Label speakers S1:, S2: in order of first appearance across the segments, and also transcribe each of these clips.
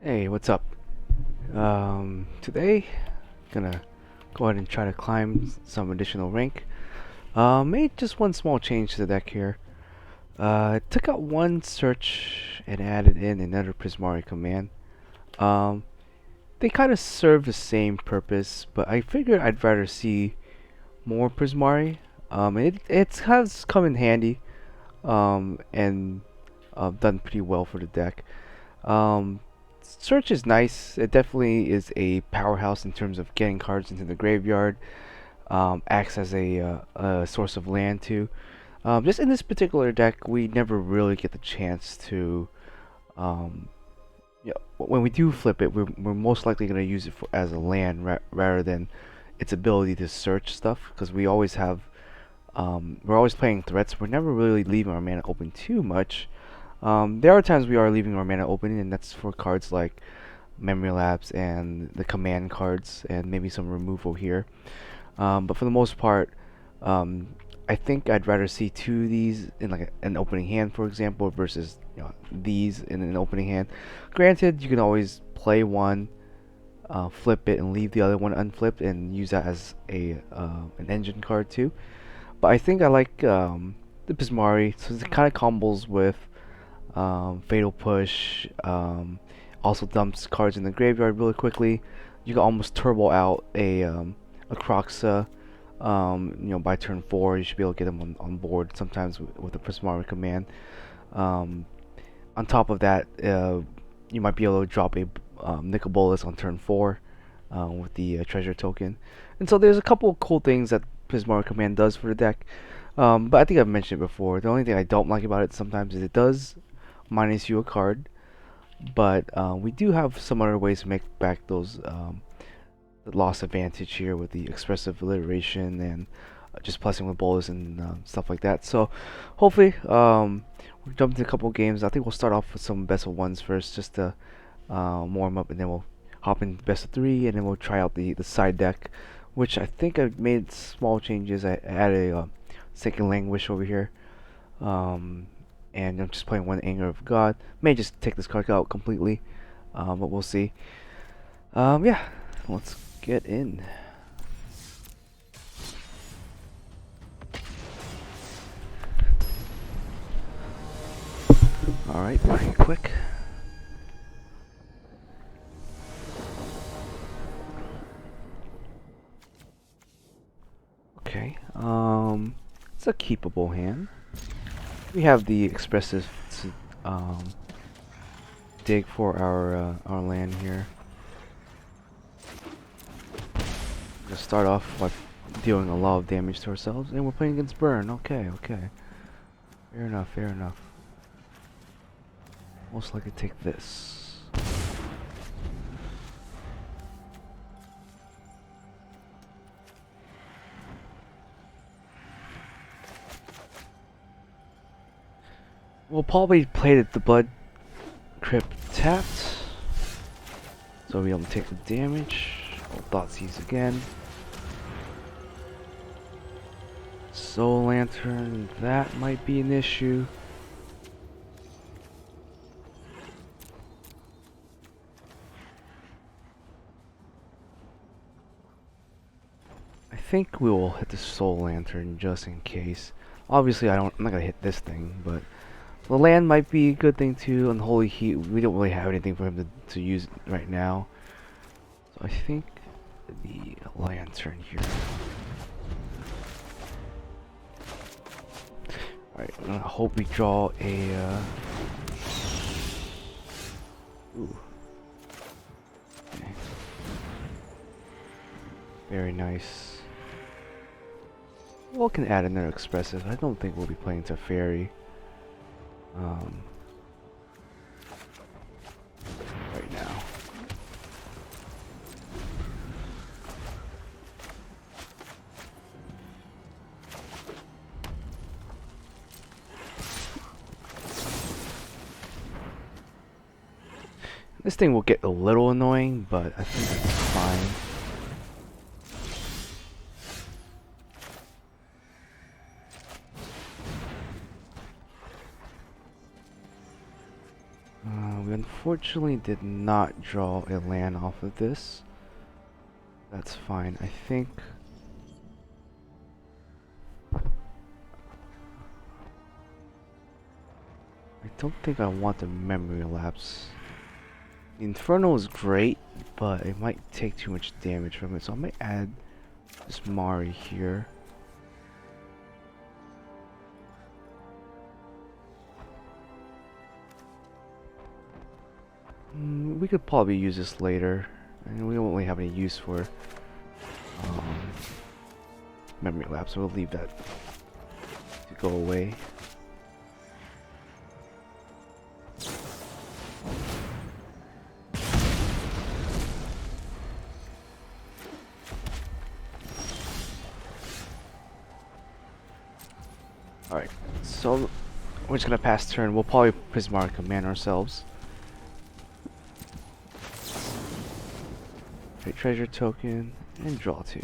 S1: Hey, what's up? Today, gonna go ahead and try to climb some additional rank. Made just one small change to the deck here. Took out one search and added in another Prismari command. Um, they kind of serve the same purpose, but I figured I'd rather see more Prismari. It has come in handy. And done pretty well for the deck. Um, Search is nice. It definitely is a powerhouse in terms of getting cards into the graveyard. Acts as a source of land too. Just in this particular deck, we never really get the chance to. Um, when we do flip it, we're most likely going to use it as a land rather than its ability to search stuff, because we always have. We're always playing threats. We're never really leaving our mana open too much. There are times we are leaving our mana open, and that's for cards like Memory Lapse and the command cards, and maybe some removal here. But for the most part, um, I think I'd rather see two of these in like an opening hand, for example, versus these in an opening hand. Granted, you can always play one, flip it, and leave the other one unflipped, and use that as a an engine card too. But I think I like the Pismari, so it kind of combos with Fatal Push. Also dumps cards in the graveyard really quickly. You can almost turbo out a Croxa. By turn 4, you should be able to get them on board sometimes with the Prismari command. Um, on top of that, you might be able to drop a Nicol Bolas on turn 4 with the treasure token. And so there's a couple of cool things that Prismari command does for the deck. But I think I've mentioned it before. The only thing I don't like about it sometimes is it does minus you a card, but we do have some other ways to make back those loss advantage here with the expressive alliteration and just pressing with bowlers and stuff like that. So hopefully we'll jump into a couple games. I think we'll start off with some best of ones first, just to warm up, and then we'll hop in best of 3, and then we'll try out the side deck, which I think I've made small changes. I added a second languish over here. And I'm just playing one Anger of God. May just take this card out completely, but we'll see. Yeah, let's get in. Alright, pretty quick. Okay, it's a keepable hand. We have the expressive dig for our land here. We're gonna start off by dealing a lot of damage to ourselves, and we're playing against burn. Okay, okay. Fair enough, fair enough. Most likely take this. We'll probably play the Blood Crypt tapped, so we'll be able to take the damage. Thoughtseize again. Soul Lantern, that might be an issue. I think we will hit the Soul Lantern just in case. Obviously, I'm not gonna hit this thing, but the land might be a good thing too. Unholy Heat, we don't really have anything for him to use right now. So I think the Lantern here. Alright, I hope we draw a ooh. Okay. Very nice. We can add another expressive. I don't think we'll be playing Teferi. Right now. This thing will get a little annoying, but I think it's fine. We unfortunately did not draw a land off of this. That's fine. I think I don't think I want the memory lapse. The Inferno is great, but it might take too much damage from it, so I might add this Mari here. We could probably use this later, and we don't really have any use for memory lapse, so we'll leave that to go away. Alright, so we're just gonna pass turn. We'll probably Prismari command ourselves. Create treasure token and draw 2.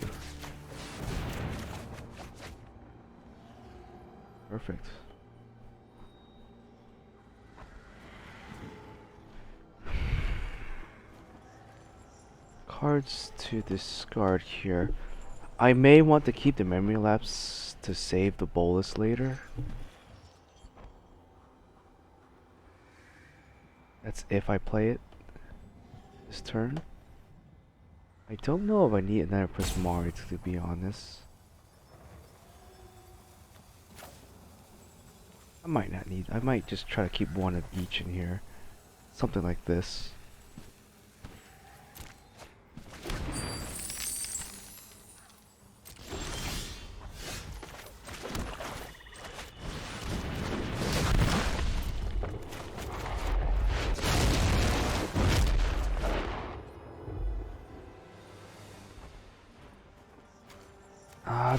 S1: Perfect. Cards to discard here. I may want to keep the memory lapse to save the bolus later. That's if I play it this turn. I don't know if I need another Prismari to be honest. I might not need. I might just try to keep one of each in here. Something like this.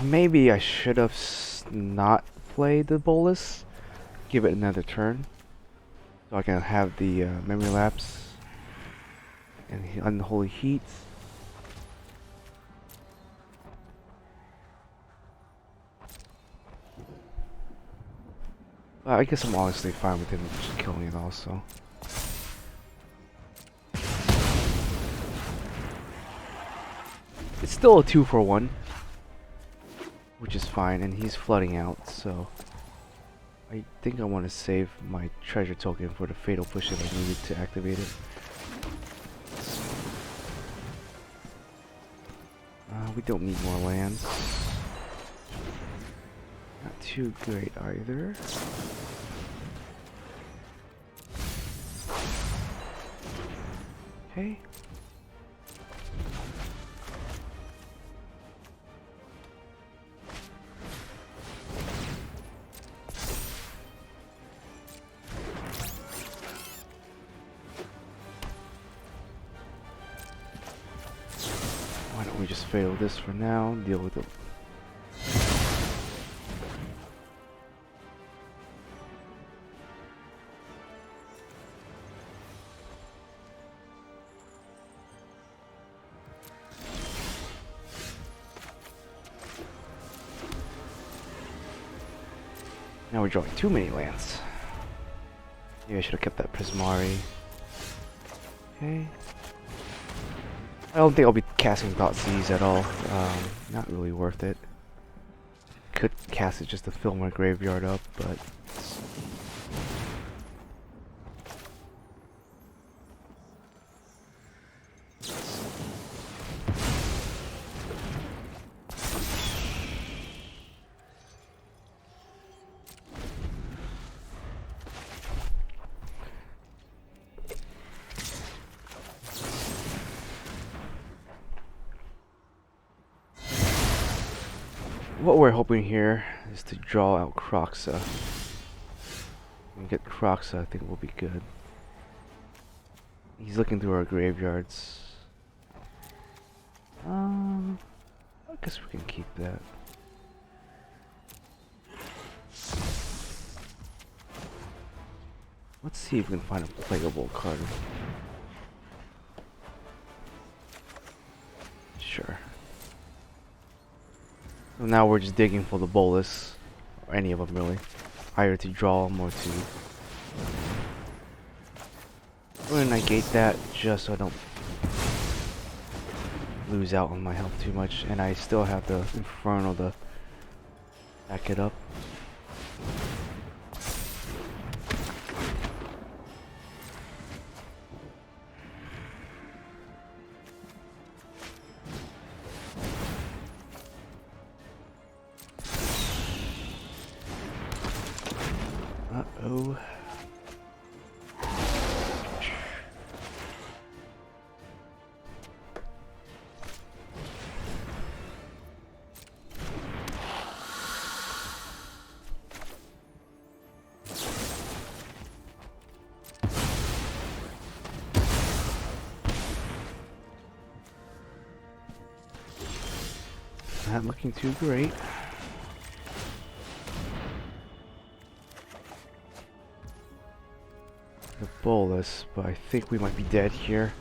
S1: Maybe I should have not played the bolus. Give it another turn, so I can have the memory lapse and unholy heat. I guess I'm honestly fine with him just killing it also. It's still a 2-for-1. Which is fine, and he's flooding out, so I think I want to save my treasure token for the fatal push if I needed to activate it. We don't need more land. Not too great either. Okay. We just fail this for now, deal with it. Now we're drawing too many lands. Maybe I should have kept that Prismari. Okay. I don't think I'll be casting .Z's at all. Not really worth it. Could cast it just to fill my graveyard up, but what we're hoping here is to draw out Croxa. And get Croxa, I think will be good. He's looking through our graveyards. I guess we can keep that. Let's see if we can find a playable card. Sure. So now we're just digging for the bolus, or any of them really. Either to draw them or to I'm gonna negate that just so I don't lose out on my health too much, and I still have the Inferno to back it up. Uh-oh. Not looking too great. The bolus, but I think we might be dead here.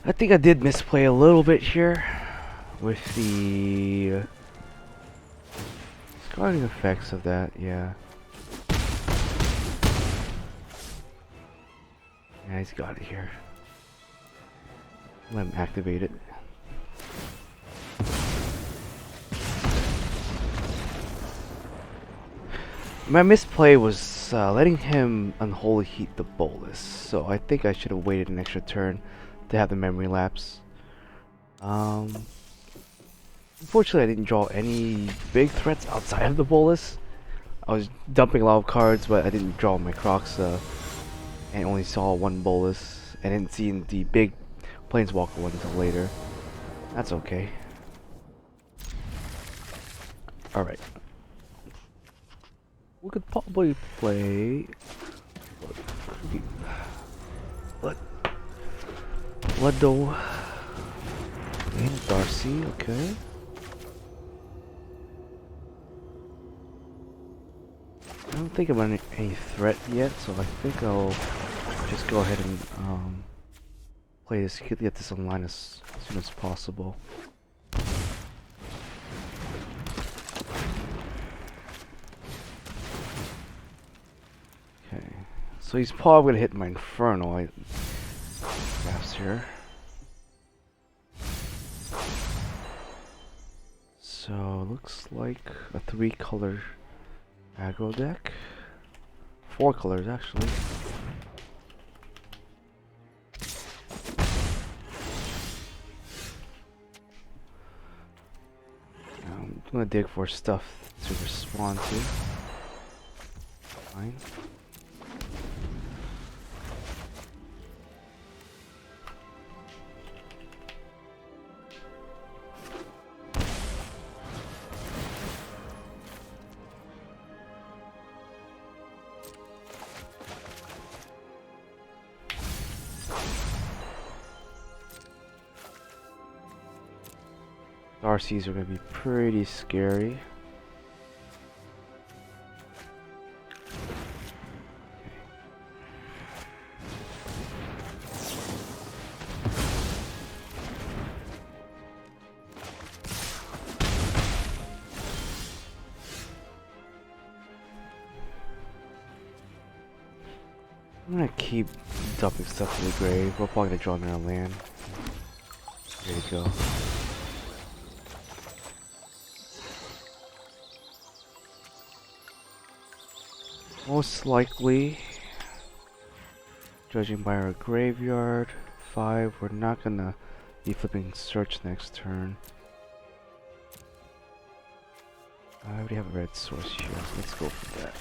S1: I think I did misplay a little bit here with the scarring effects of that, yeah. Yeah, he's got it here. Let him activate it. My misplay was letting him unholy heat the bolus, so I think I should have waited an extra turn to have the memory lapse. Unfortunately, I didn't draw any big threats outside of the bolus. I was dumping a lot of cards, but I didn't draw my Crocs, and only saw one bolus. I didn't see the big Planeswalker one until later. That's okay. Alright. We could probably play Blood and Darcy, okay. I don't think I'm on any threat yet, so I think I'll just go ahead and play this, get this online as soon as possible. Okay, so he's probably gonna hit my Inferno perhaps here. So looks like a 3-color aggro deck. 4 colors actually. I'm gonna dig for stuff to respond to. Fine. Darcy's are going to be pretty scary. I'm going to keep dumping stuff to the grave. We're probably going to draw another land. There you go. Most likely, judging by our graveyard, 5, we're not gonna be flipping search next turn. I already have a red source here, so let's go for that.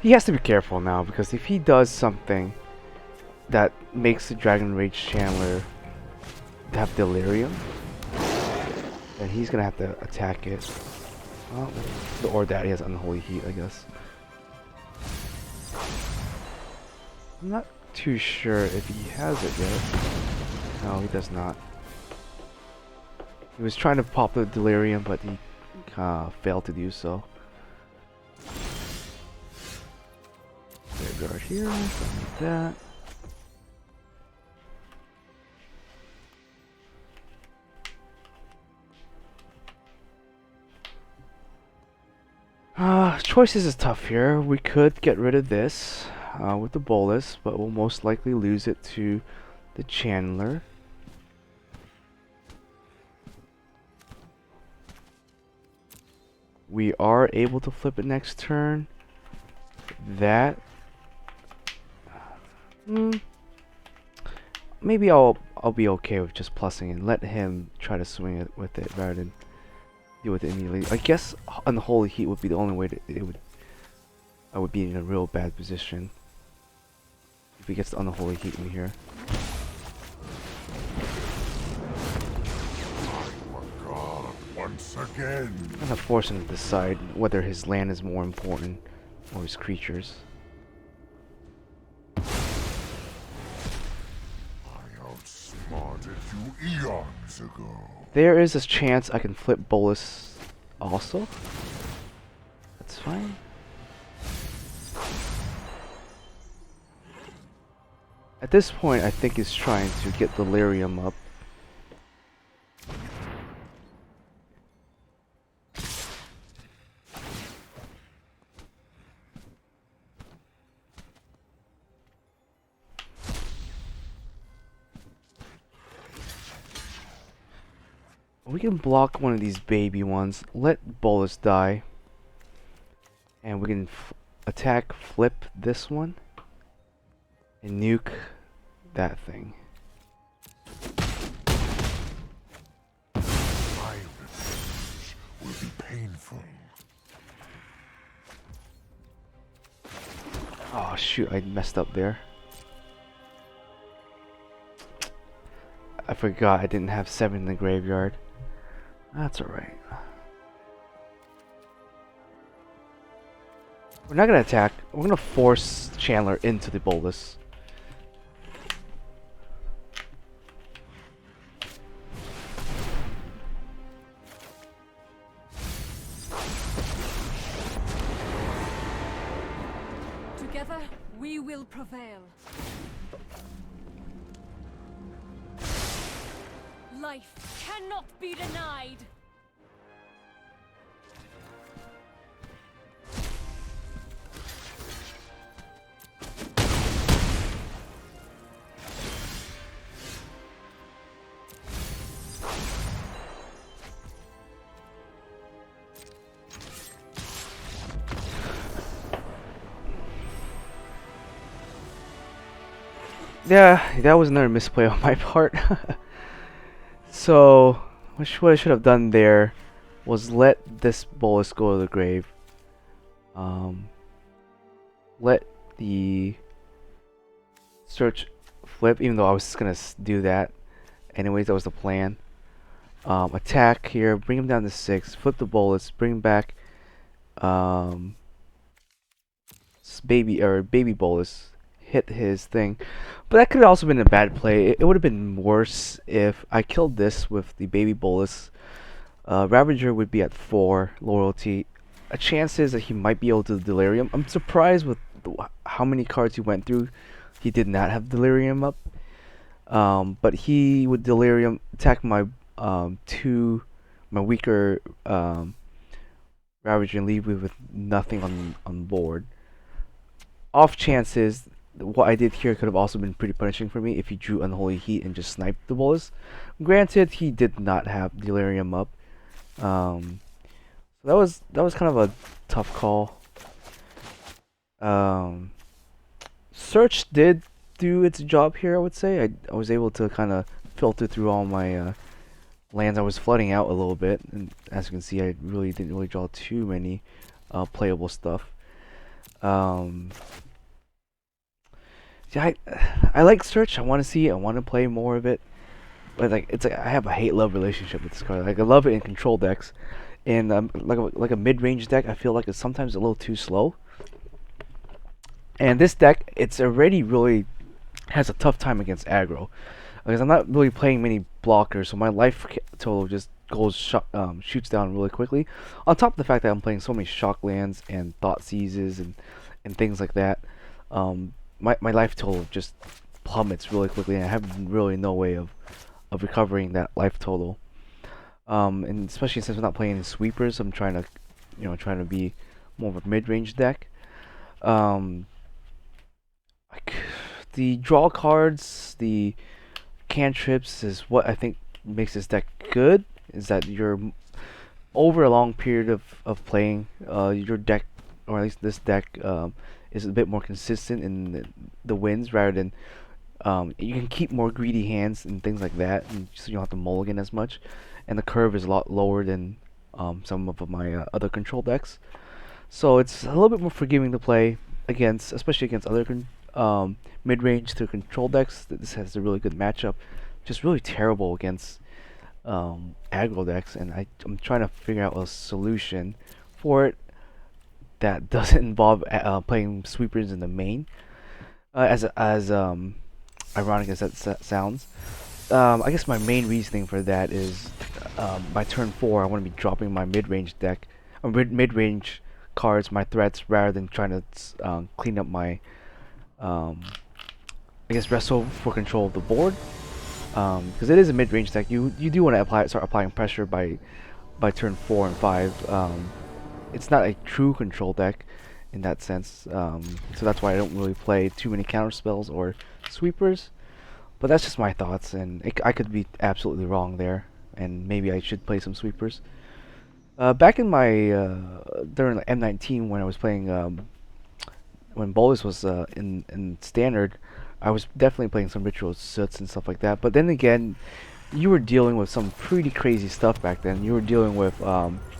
S1: He has to be careful now, because if he does something that makes the Dragon Rage Chandler have Delirium, then he's gonna have to attack it. Well, or that he has Unholy Heat, I guess. I'm not too sure if he has it yet. No, he does not. He was trying to pop the Delirium, but he failed to do so. Graveyard here, something like that. choices is tough here. We could get rid of this with the bolus, but we'll most likely lose it to the Chandler. We are able to flip it next turn. That maybe I'll be okay with just plussing and let him try to swing it with it rather than deal with it immediately. I guess Unholy Heat would be the only way that I would be in a real bad position if he gets the Unholy Heat in here.
S2: Once again.
S1: I'm gonna force him to decide whether his land is more important or his creatures.
S2: I outsmarted you eons ago.
S1: There is a chance I can flip Bolus also. That's fine. At this point, I think he's trying to get Delirium up. We can block one of these baby ones, let Bolus die, and we can attack, flip this one, and nuke that thing.
S2: My revenge will be painful.
S1: Oh shoot, I messed up there. I forgot I didn't have 7 in the graveyard. That's alright. We're not gonna attack. We're gonna force Chandler into the Bolus.
S3: Together, we will prevail. Life cannot be denied.
S1: Yeah, that was another misplay on my part. So, what I should have done there was let this Bolus go to the grave. Let the search flip, even though I was just gonna do that. Anyways, that was the plan. Attack here, bring him down to 6, flip the Bolus, bring back baby Bolus, hit his thing. But that could have also been a bad play. It would have been worse if I killed this with the baby Bolus. Ravager would be at 4 loyalty. A chance is that he might be able to Delirium. I'm surprised with how many cards he went through. He did not have Delirium up. But he would Delirium attack my my weaker Ravager and leave me with nothing on board. Off chances, what I did here could have also been pretty punishing for me if he drew Unholy Heat and just sniped the Bolus. Granted, he did not have Delirium up. So that was kind of a tough call. Search did do its job here, I would say. I was able to kind of filter through all my lands. I was flooding out a little bit, and as you can see, I really didn't really draw too many playable stuff. Yeah, I like Search. I want to see it. I want to play more of it. But like I have a hate-love relationship with this card. Like I love it in control decks, and like a mid-range deck, I feel like it's sometimes a little too slow. And this deck, it's already really has a tough time against aggro, because I'm not really playing many blockers, so my life total just shoots down really quickly. On top of the fact that I'm playing so many shock lands and thought seizes and things like that. My life total just plummets really quickly, and I have really no way of recovering that life total. And especially since I'm not playing any sweepers, I'm trying to be more of a mid-range deck. Um, like, the draw cards, the cantrips is what I think makes this deck good. Is that you're over a long period of playing, your deck, or at least this deck, is a bit more consistent in the wins rather than you can keep more greedy hands and things like that, and so you don't have to mulligan as much. And the curve is a lot lower than some of my other control decks. So it's a little bit more forgiving to play against, especially against other mid-range to control decks. This has a really good matchup. Just really terrible against aggro decks, and I'm trying to figure out a solution for it that doesn't involve playing sweepers in the main. As ironic as that sounds, I guess my main reasoning for that is by turn 4 I want to be dropping my mid-range deck, or mid-range cards, my threats, rather than trying to clean up my I guess wrestle for control of the board. Because it is a mid-range deck, you do want to start applying pressure by turn 4 and 5. It's not a true control deck in that sense, so that's why I don't really play too many counter spells or sweepers. But that's just my thoughts, and I could be absolutely wrong there, and maybe I should play some sweepers. Back in my during the M19 when I was playing, when Bolus was in standard, I was definitely playing some ritual soots and stuff like that. But then again, you were dealing with some pretty crazy stuff back then. You were dealing with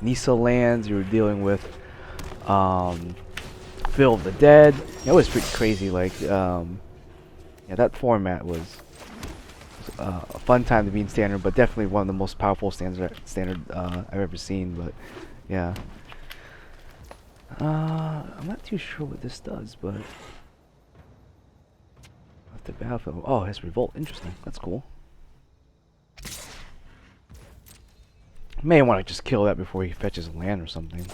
S1: Nisa lands. You were dealing with Fill of the Dead. That was pretty crazy. Like, yeah, that format was a fun time to be in standard, but definitely one of the most powerful standard I've ever seen. But yeah, I'm not too sure what this does, but the battlefield. Oh, it has revolt. Interesting. That's cool. May want to just kill that before he fetches a land or something.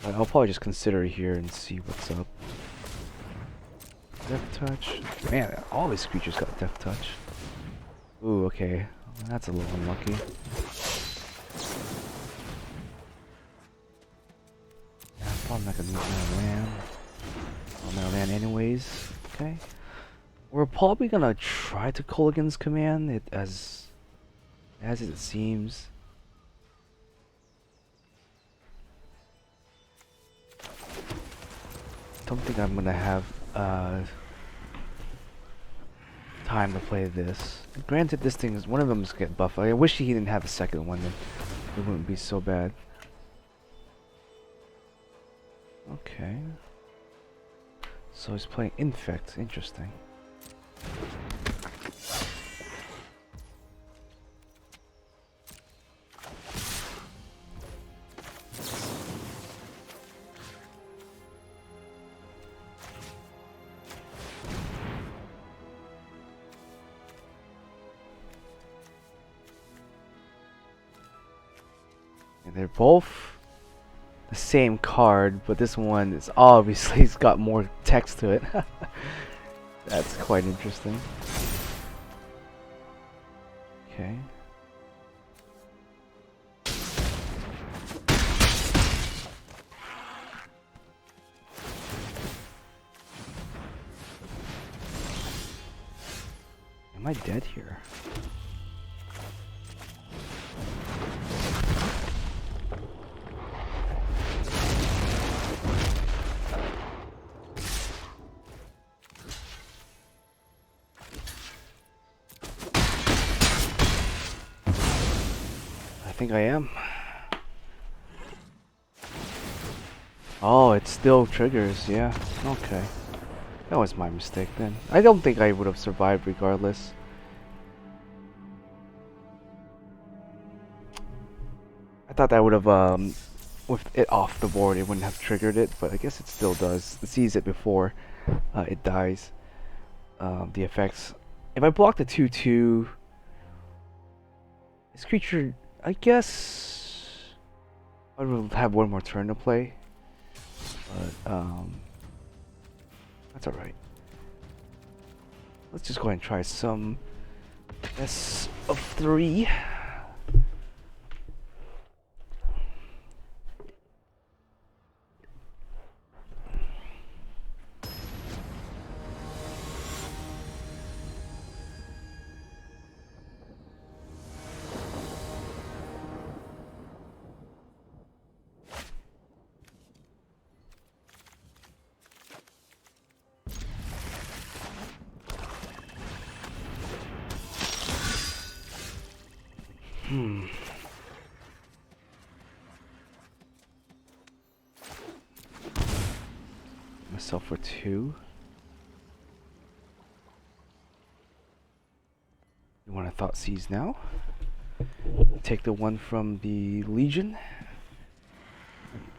S1: But I'll probably just consider it here and see what's up. Death touch. Man, all these creatures got death touch. Ooh, okay. Well, that's a little unlucky. Yeah, I'm probably not gonna use my land. My land anyways. Okay. We're probably gonna try to Culligan's command it as it seems. Don't think I'm gonna have time to play this. Granted, this thing is one of them is get buffed. I wish he didn't have a second one, then it wouldn't be so bad. Okay. So he's playing Infect. Interesting. And they're both the same card, but this one is obviously it's got more text to it. That's quite interesting. Okay. Am I dead here? I think I am. Oh, it still triggers, yeah. Okay. That was my mistake then. I don't think I would have survived regardless. I thought that would have, with it off the board, it wouldn't have triggered it, but I guess it still does. It sees it before it dies. The effects. If I block the 2/2, this creature, I guess I will have one more turn to play, but that's alright. Let's just go ahead and try some S of 3. Hmm. Myself for 2. You want to thought seize now? Take the one from the Legion.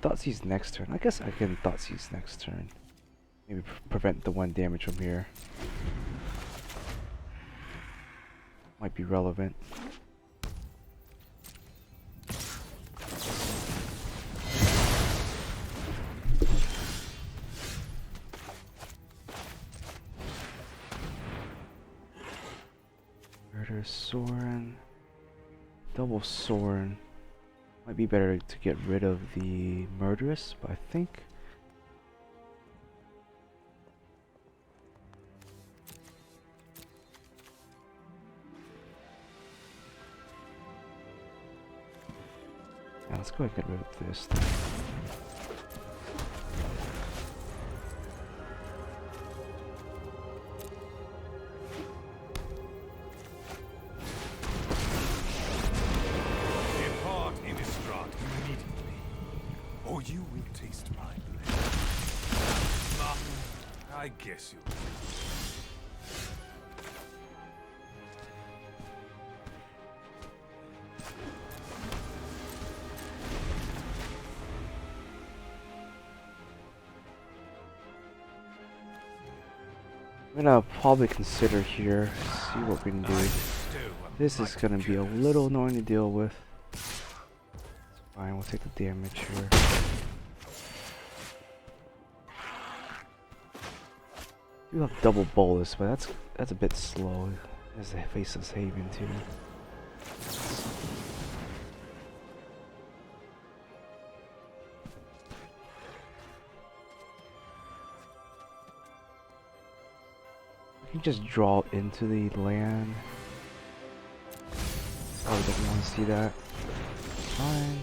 S1: Thought seize next turn. I guess I can thought seize next turn. Maybe prevent the 1 damage from here. Might be relevant. Murder Soren. Double Soren. Might be better to get rid of the Murderess, but I think yeah, let's go ahead and get rid of this then.
S4: Depart, Innistrad, immediately, or you will taste my blade. I guess you.
S1: I'm gonna probably consider here, see what we can do. This is gonna be a little annoying to deal with. It's fine, we'll take the damage here. You have double bolus, but that's a bit slow. As the Faceless Haven too. You can just draw into the land. Oh, doesn't want to see that. Fine.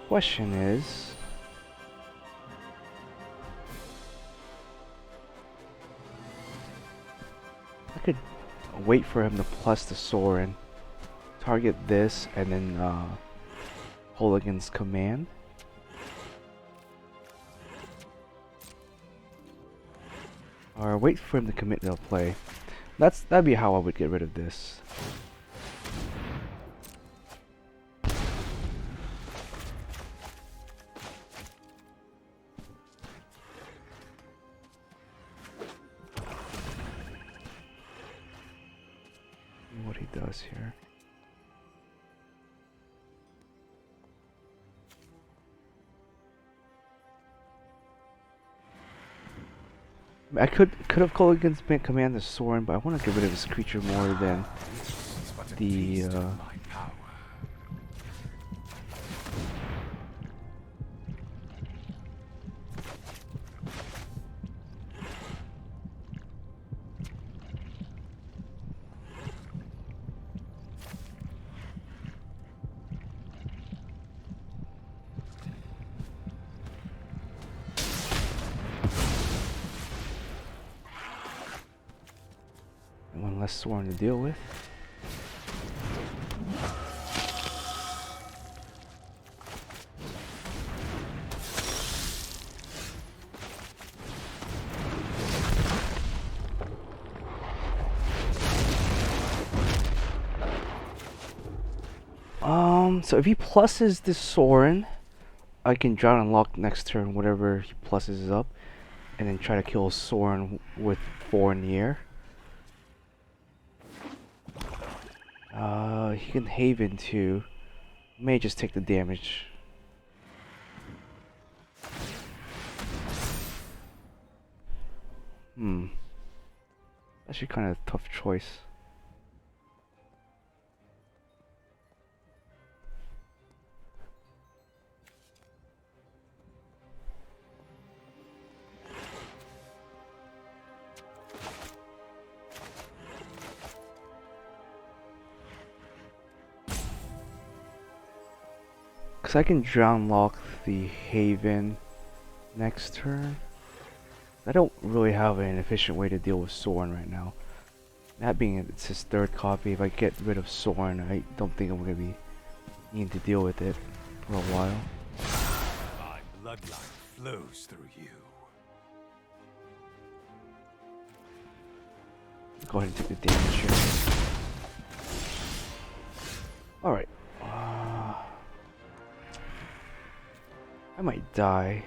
S1: Question is, I could wait for him to plus the Soren, target this, and then hold against command. Or wait for him to commit to a play. That'd be how I would get rid of this. See what he does here. I could have called against command the Soren, but I want to get rid of this creature more than the one less Soren to deal with. So if he pluses this Soren, I can draw and unlock next turn whatever he pluses is up, and then try to kill Soren with 4 in the air. He can Haven too. May just take the damage. Actually kind of a tough choice. So I can drown lock the Haven next turn. I don't really have an efficient way to deal with Soren right now. That being it's his third copy, if I get rid of Soren, I don't think I'm going to be needing to deal with it for a while.
S4: My bloodline flows through you.
S1: Go ahead and take the damage here. Alright. I might die.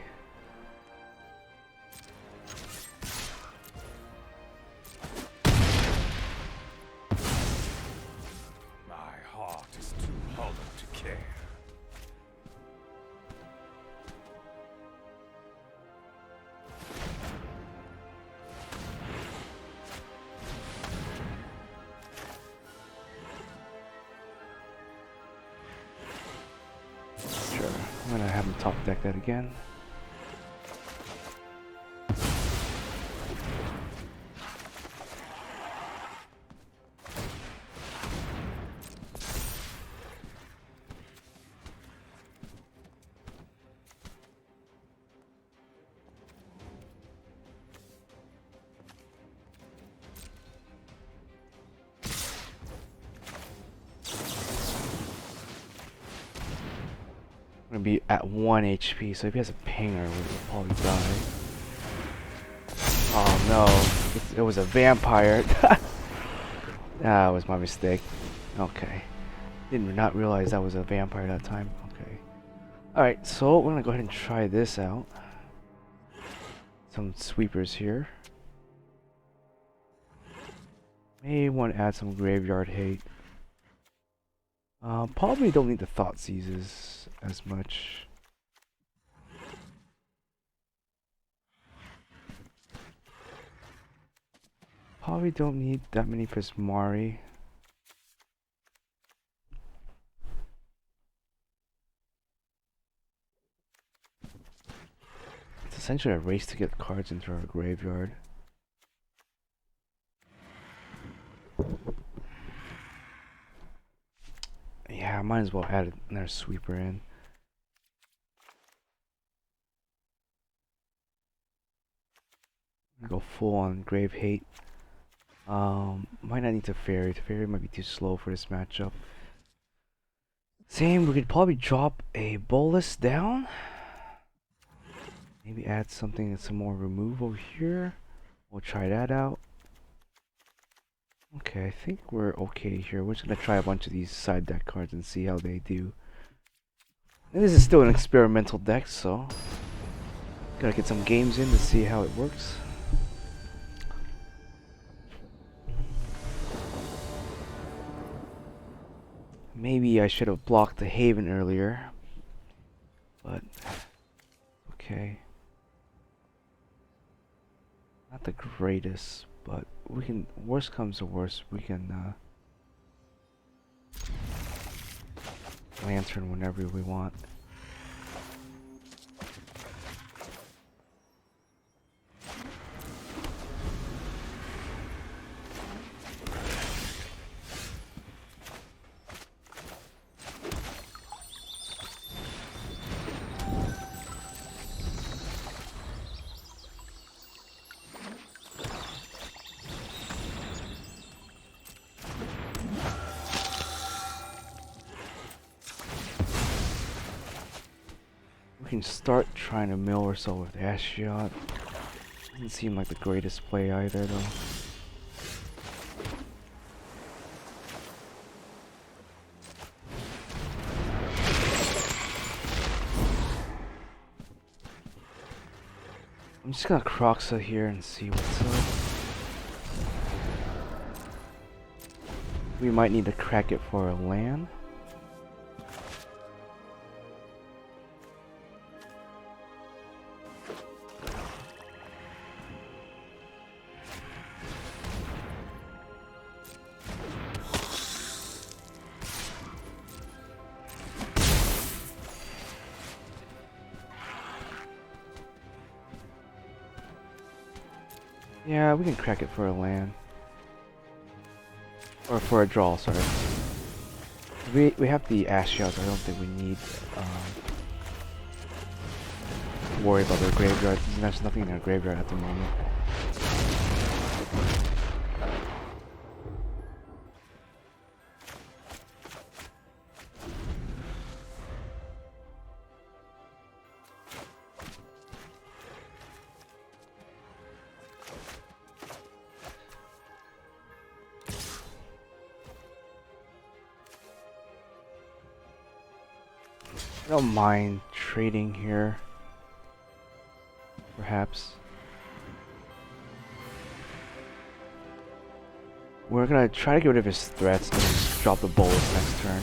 S4: My heart is too hollow to care.
S1: Sure. I'm gonna have him top deck that again. I'm gonna be at 1 HP, so if he has a pinger, we'll probably die. Oh no, it was a vampire. That was my mistake. Okay. Did not realize that was a vampire that time. Okay. Alright, so we're gonna go ahead and try this out. Some sweepers here. May want to add some graveyard hate. Probably don't need the thought seizes as much. Probably don't need that many Prismari. It's essentially a race to get cards into our graveyard. Yeah, I might as well add another sweeper in. Go full on grave hate. Might not need to fairy. The fairy might be too slow for this matchup. Same, we could probably drop a bolus down. Maybe add something that's some more removal here. We'll try that out. Okay, I think we're okay here. We're just gonna try a bunch of these side deck cards and see how they do. And this is still an experimental deck, so gotta get some games in to see how it works. Maybe I should have blocked the Haven earlier, but okay. Not the greatest, but we can, worst comes to worst, we can lantern whenever we want. We can start trying to mill ourselves with Ashiot. Doesn't seem like the greatest play either, though. I'm just gonna Croxa here and see what's up. We might need to crack it for a land. Yeah, we can crack it for a land. Or for a draw, sorry. We have the Ashiels. I don't think we need to worry about their graveyard. There's nothing in their graveyard at the moment. I don't mind trading here. Perhaps. We're gonna try to get rid of his threats and just drop the bullets next turn.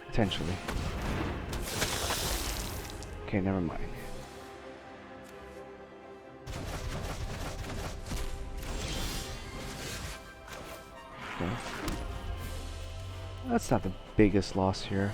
S1: Potentially. Okay, never mind. Okay. That's not the biggest loss here.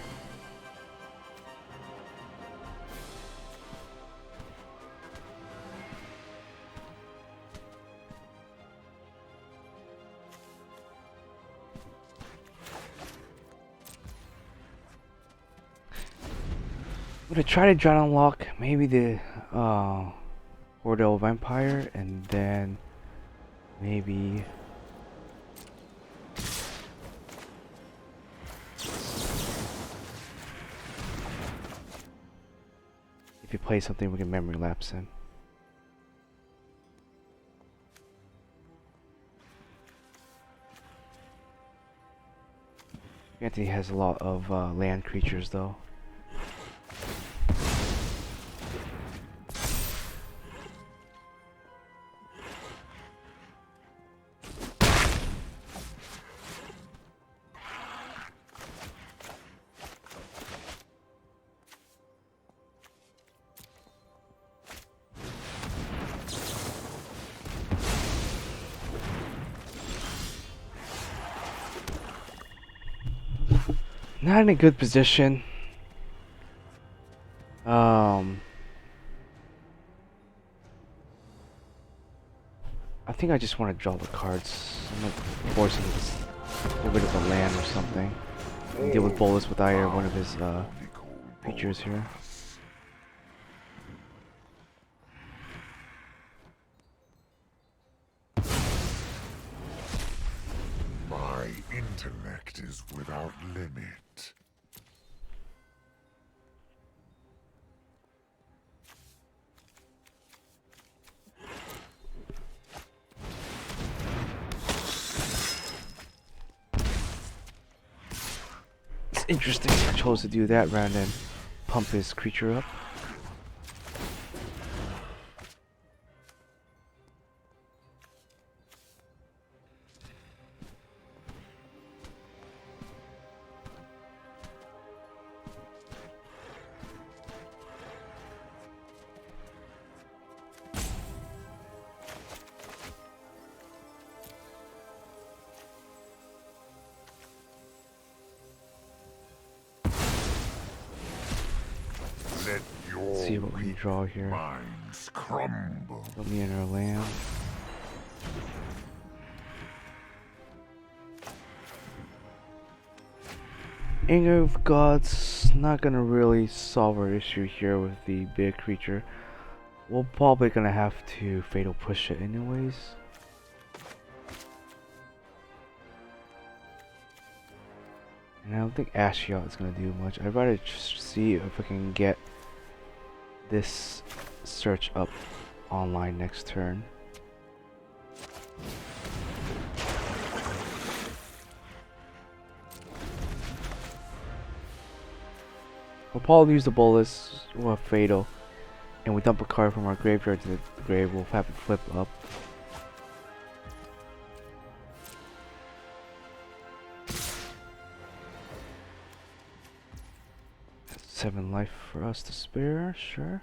S1: I'm gonna try to unlock maybe the Ordell Vampire, and then maybe if you play something we can memory lapse in. Anthony has a lot of land creatures though. Not in a good position. I think I just want to draw the cards. I'm not forcing him to get rid of the land or something. And deal with bullets with either one of his creatures here.
S2: My intellect is without limit.
S1: It's interesting he chose to do that rather than pump his creature up.
S2: Let your
S1: See what we can draw here.
S2: minds crumble.
S1: Put me in our land. Anger of Gods not gonna really solve our issue here with the big creature. We're probably gonna have to fatal push it anyways. And I don't think Ashiot is gonna do much. I'd rather just see if I can get this search up online next turn. We'll probably use the bullets, we'll have fatal, and we dump a card from our graveyard to the grave, we'll have it flip up. That's 7 life for us to spare, sure.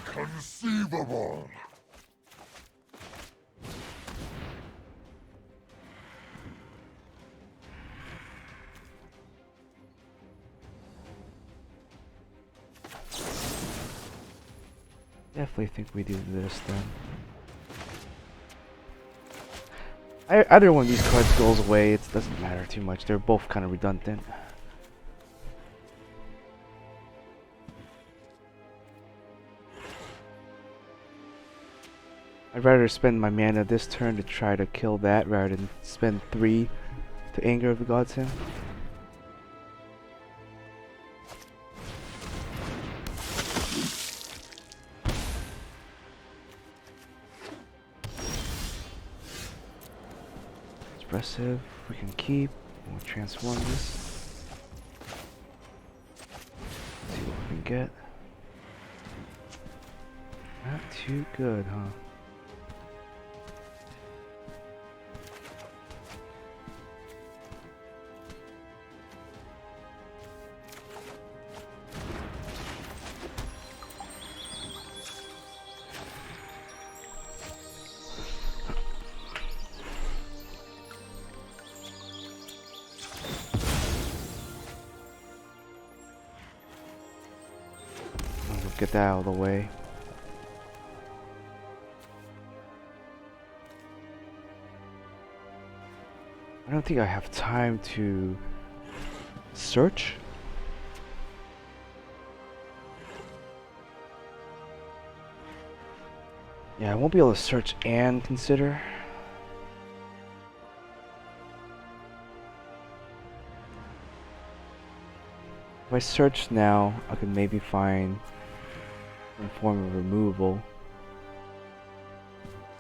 S2: Conceivable.
S1: Definitely think we do this then. Either one of these cards goes away, it doesn't matter too much. They're both kind of redundant. I'd rather spend my mana this turn to try to kill that rather than spend 3 to Anger of the Gods him. Expressive, we can keep, we'll transform this. See what we can get. Not too good, huh? Get that out of the way. I don't think I have time to search. Yeah, I won't be able to search and consider. If I search now, I can maybe find some form of removal,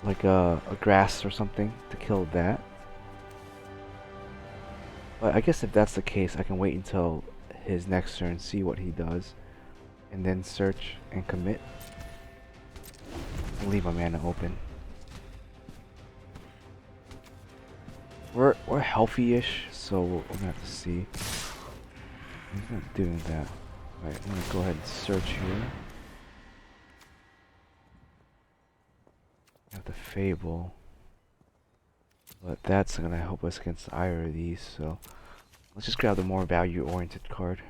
S1: like a grass or something to kill that. But I guess if that's the case, I can wait until his next turn, see what he does, and then search and commit. And leave my mana open. We're healthy-ish, so we're gonna have to see. He's not doing that. Alright, I'm gonna go ahead and search here. Have the Fable, but that's gonna help us against either of these, so let's just grab the more value-oriented card.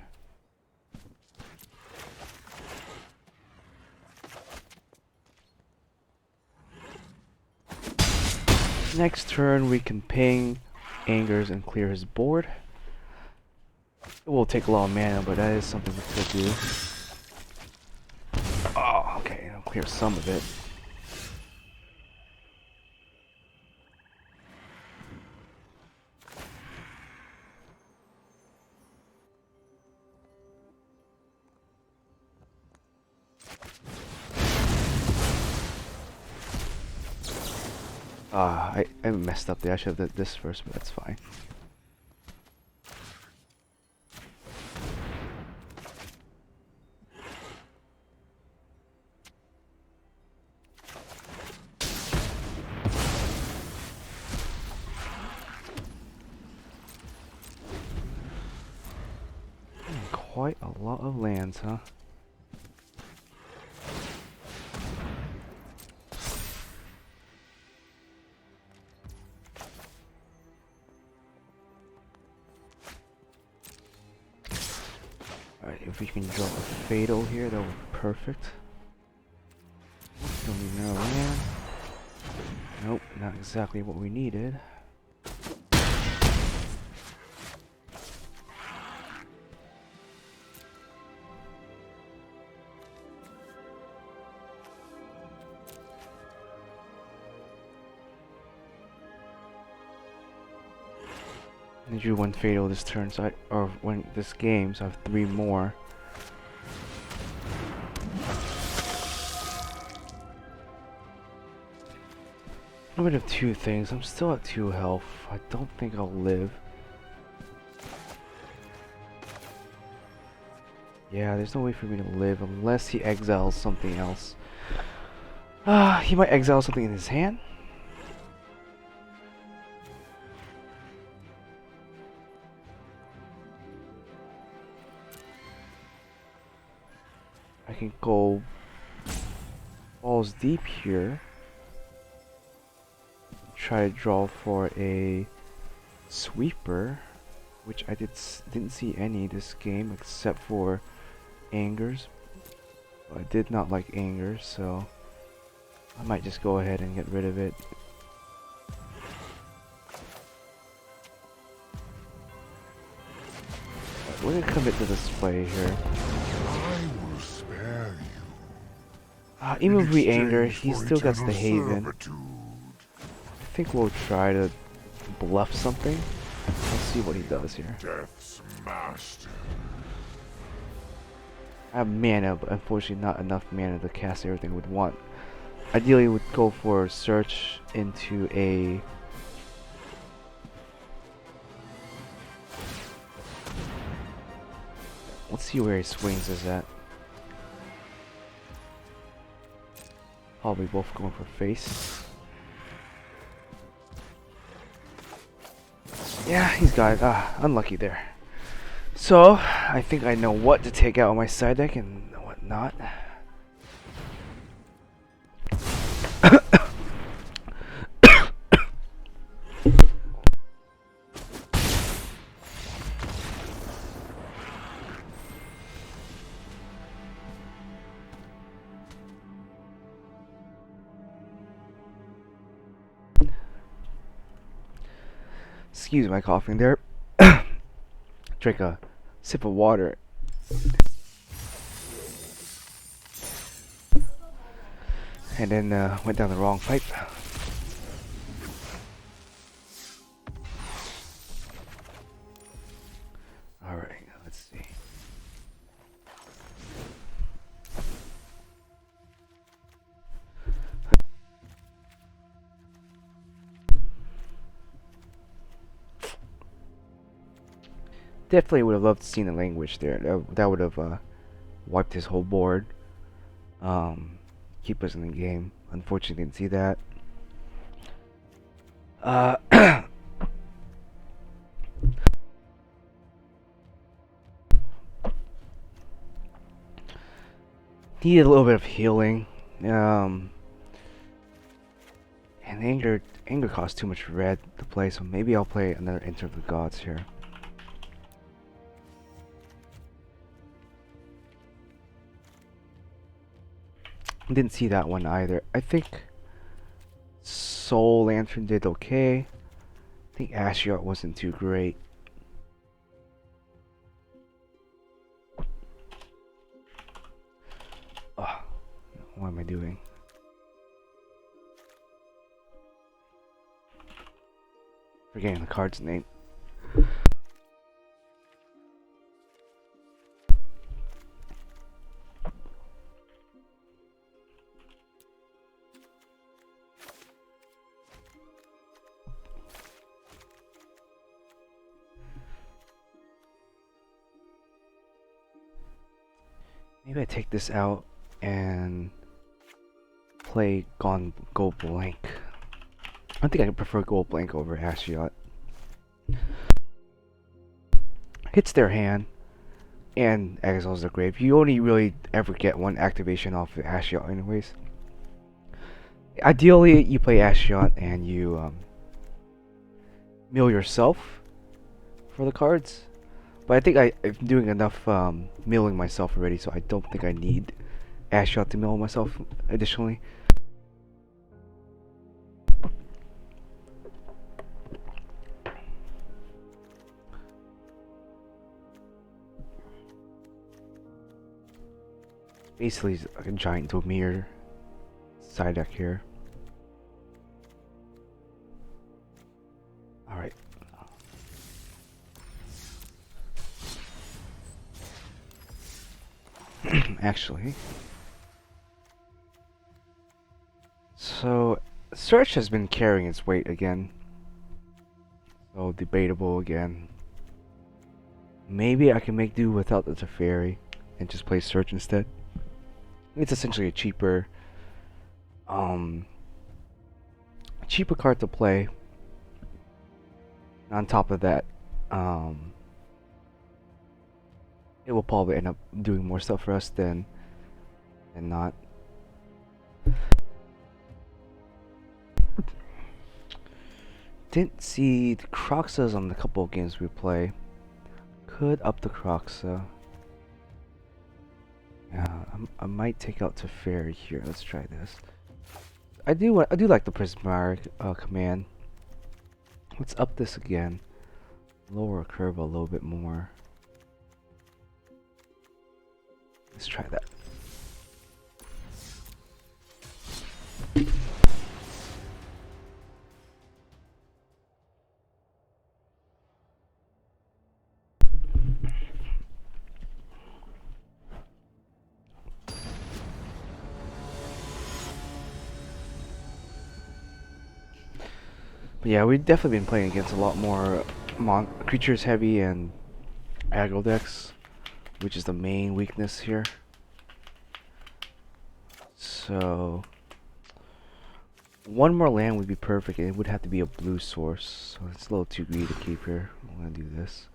S1: Next turn we can ping Angers and clear his board. It will take a lot of mana, but that is something we could do. Oh, okay, I'll clear some of it. I messed up there. I should have did this first, but that's fine. Quite a lot of lands, huh? Alright, if we can draw a Fatal here, that would be perfect. Don't need another land. Nope, not exactly what we needed. I drew 1 Fatal this turn, so this game, so I have 3 more. I'm rid of 2 things. I'm still at 2 health. I don't think I'll live. Yeah, there's no way for me to live unless he exiles something else. He might exile something in his hand. I can go balls deep here. Try to draw for a sweeper, which I didn't see any this game except for Angers. I did not like anger, so I might just go ahead and get rid of it. We're gonna commit to this play here.
S2: I will spare you.
S1: Even
S2: in
S1: if we anger,
S2: exchange
S1: he
S2: for
S1: still gets the
S2: eternal
S1: Haven.
S2: servitude.
S1: I think we'll try to bluff something. Let's see what he does here.
S2: Death's master.
S1: I have mana, but unfortunately not enough mana to cast everything I would want. Ideally, would go for search into a... Let's see where he swings is at. Probably both going for face. Yeah, he's got it. Unlucky there. So, I think I know what to take out on my side deck and what not. Excuse my coughing there. Drink a sip of water. And then went down the wrong pipe. Alright, let's see. Definitely would have loved to see the language there. That would have wiped his whole board. Keep us in the game. Unfortunately, didn't see that. Needed a little bit of healing. And anger costs too much red to play, so maybe I'll play another Enter of the Gods here. Didn't see that one either. I think Soul Lantern did okay. I think Ashiot wasn't too great. Oh, what am I doing? Forgetting the card's name. Maybe I take this out and play Go Blank. I think I prefer Go Blank over Ashiot. Hits their hand and exiles their grave. You only really ever get one activation off of Ashiot anyways. Ideally, you play Ashiot and you mill yourself for the cards. But I think I'm doing enough milling myself already, so I don't think I need Ashiot to mill myself additionally. Basically, it's like a giant Domir side deck here. Alright. Actually. So, Search has been carrying its weight again. So, debatable again. Maybe I can make do without the Teferi and just play Search instead. It's essentially a cheaper card to play. On top of that, it will probably end up doing more stuff for us than not. Didn't see the Croxas on the couple of games we play. Could up the Croxa. I might take out Teferi here. Let's try this. I do like the prismatic command. Let's up this again. Lower curve a little bit more. Let's try that. But yeah, we've definitely been playing against a lot more creatures heavy and aggro decks, which is the main weakness here. So one more land would be perfect, and it would have to be a blue source. So it's a little too greedy to keep here. I'm gonna do this.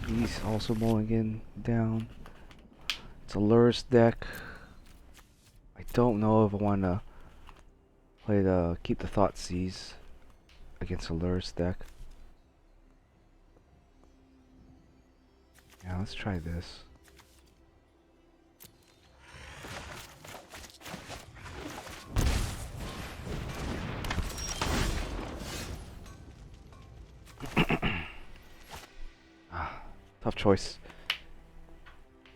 S1: He's also mulligan down. It's a Lurrus deck. I don't know if I want to play the keep the Thoughtseize against a Lurrus deck. Yeah, let's try this. Tough choice.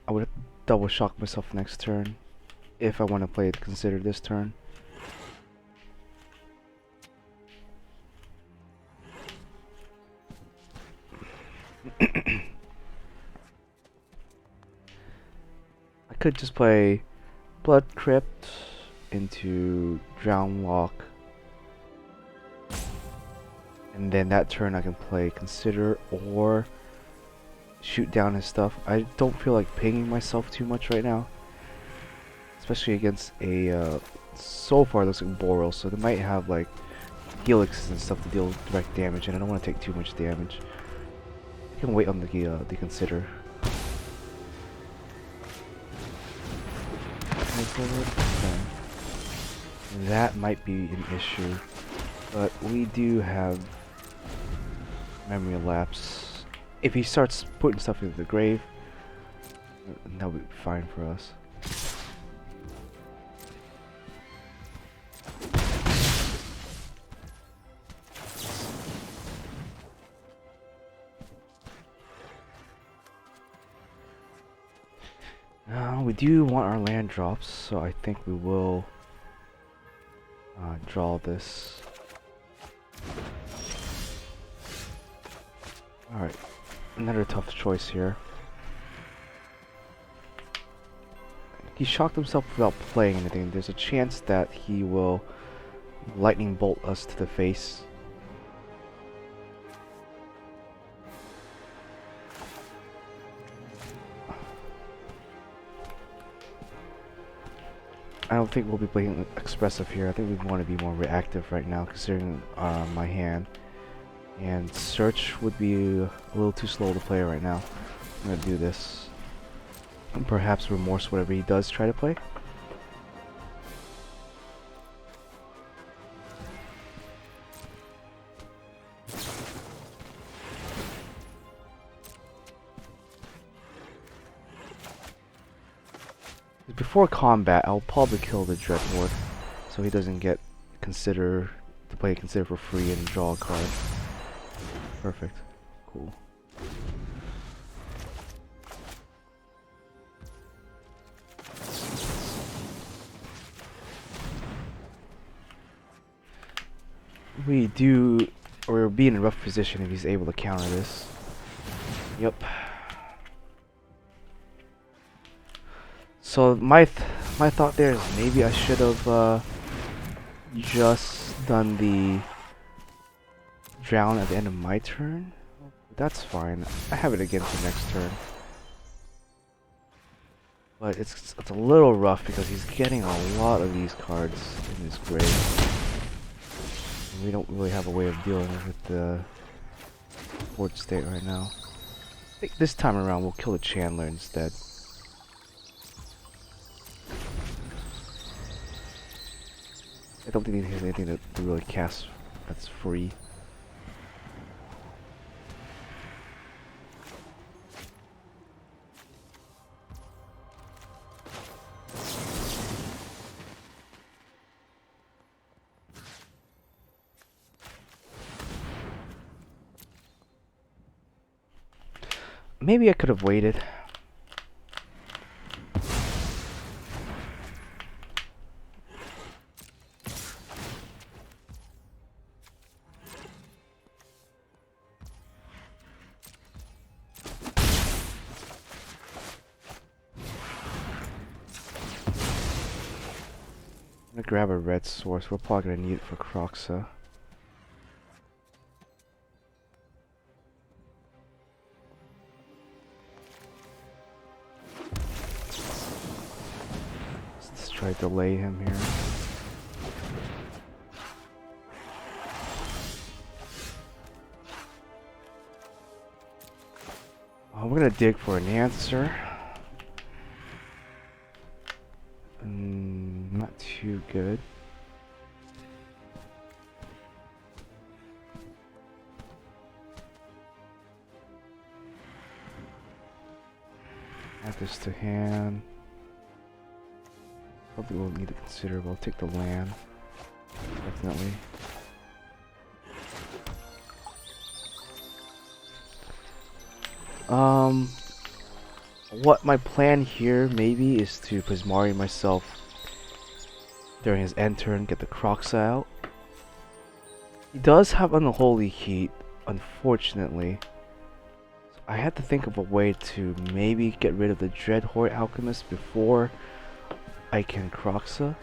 S1: I would double shock myself next turn if I want to play it. Consider this turn. I could just play Blood Crypt into Drown Walk, and then that turn I can play Consider or shoot down his stuff. I don't feel like pinging myself too much right now, especially against a so far it looks like Boral, so they might have like helixes and stuff to deal with direct damage, and I don't want to take too much damage. I can wait on the Consider. Okay. That might be an issue, but we do have Memory Lapse. If he starts putting stuff into the grave, that would be fine for us. We do want our land drops, so I think we will draw this. Alright, another tough choice here. He shocked himself without playing anything. There's a chance that he will lightning bolt us to the face. I don't think we'll be playing expressive here. I think we want to be more reactive right now, considering my hand. And search would be a little too slow to play right now. I'm gonna do this. And perhaps remorse whatever he does try to play. Before combat, I'll probably kill the Dreadhorde, so he doesn't get Consider to play Consider for free and draw a card. Perfect. Cool. We'll be in a rough position if he's able to counter this. Yep. So my thought there is maybe I should have just done the drown at the end of my turn. That's fine. I have it again for next turn. But it's a little rough because he's getting a lot of these cards in his grave. And we don't really have a way of dealing with the board state right now. I think this time around we'll kill the Chandler instead. I don't think he has anything to really cast that's free. maybe I could have waited. I'm gonna grab a red source. We're probably gonna need it for Croxa. Let's try to delay him here. We're gonna dig for an answer. Not too good. Add this to hand. Probably won't need to consider, but I'll take the land. Definitely. What my plan here maybe is to Prismari myself during his end turn, get the Croxa out. He does have Unholy Heat, unfortunately. So I had to think of a way to maybe get rid of the Dreadhorde Alchemist before I can Croxa.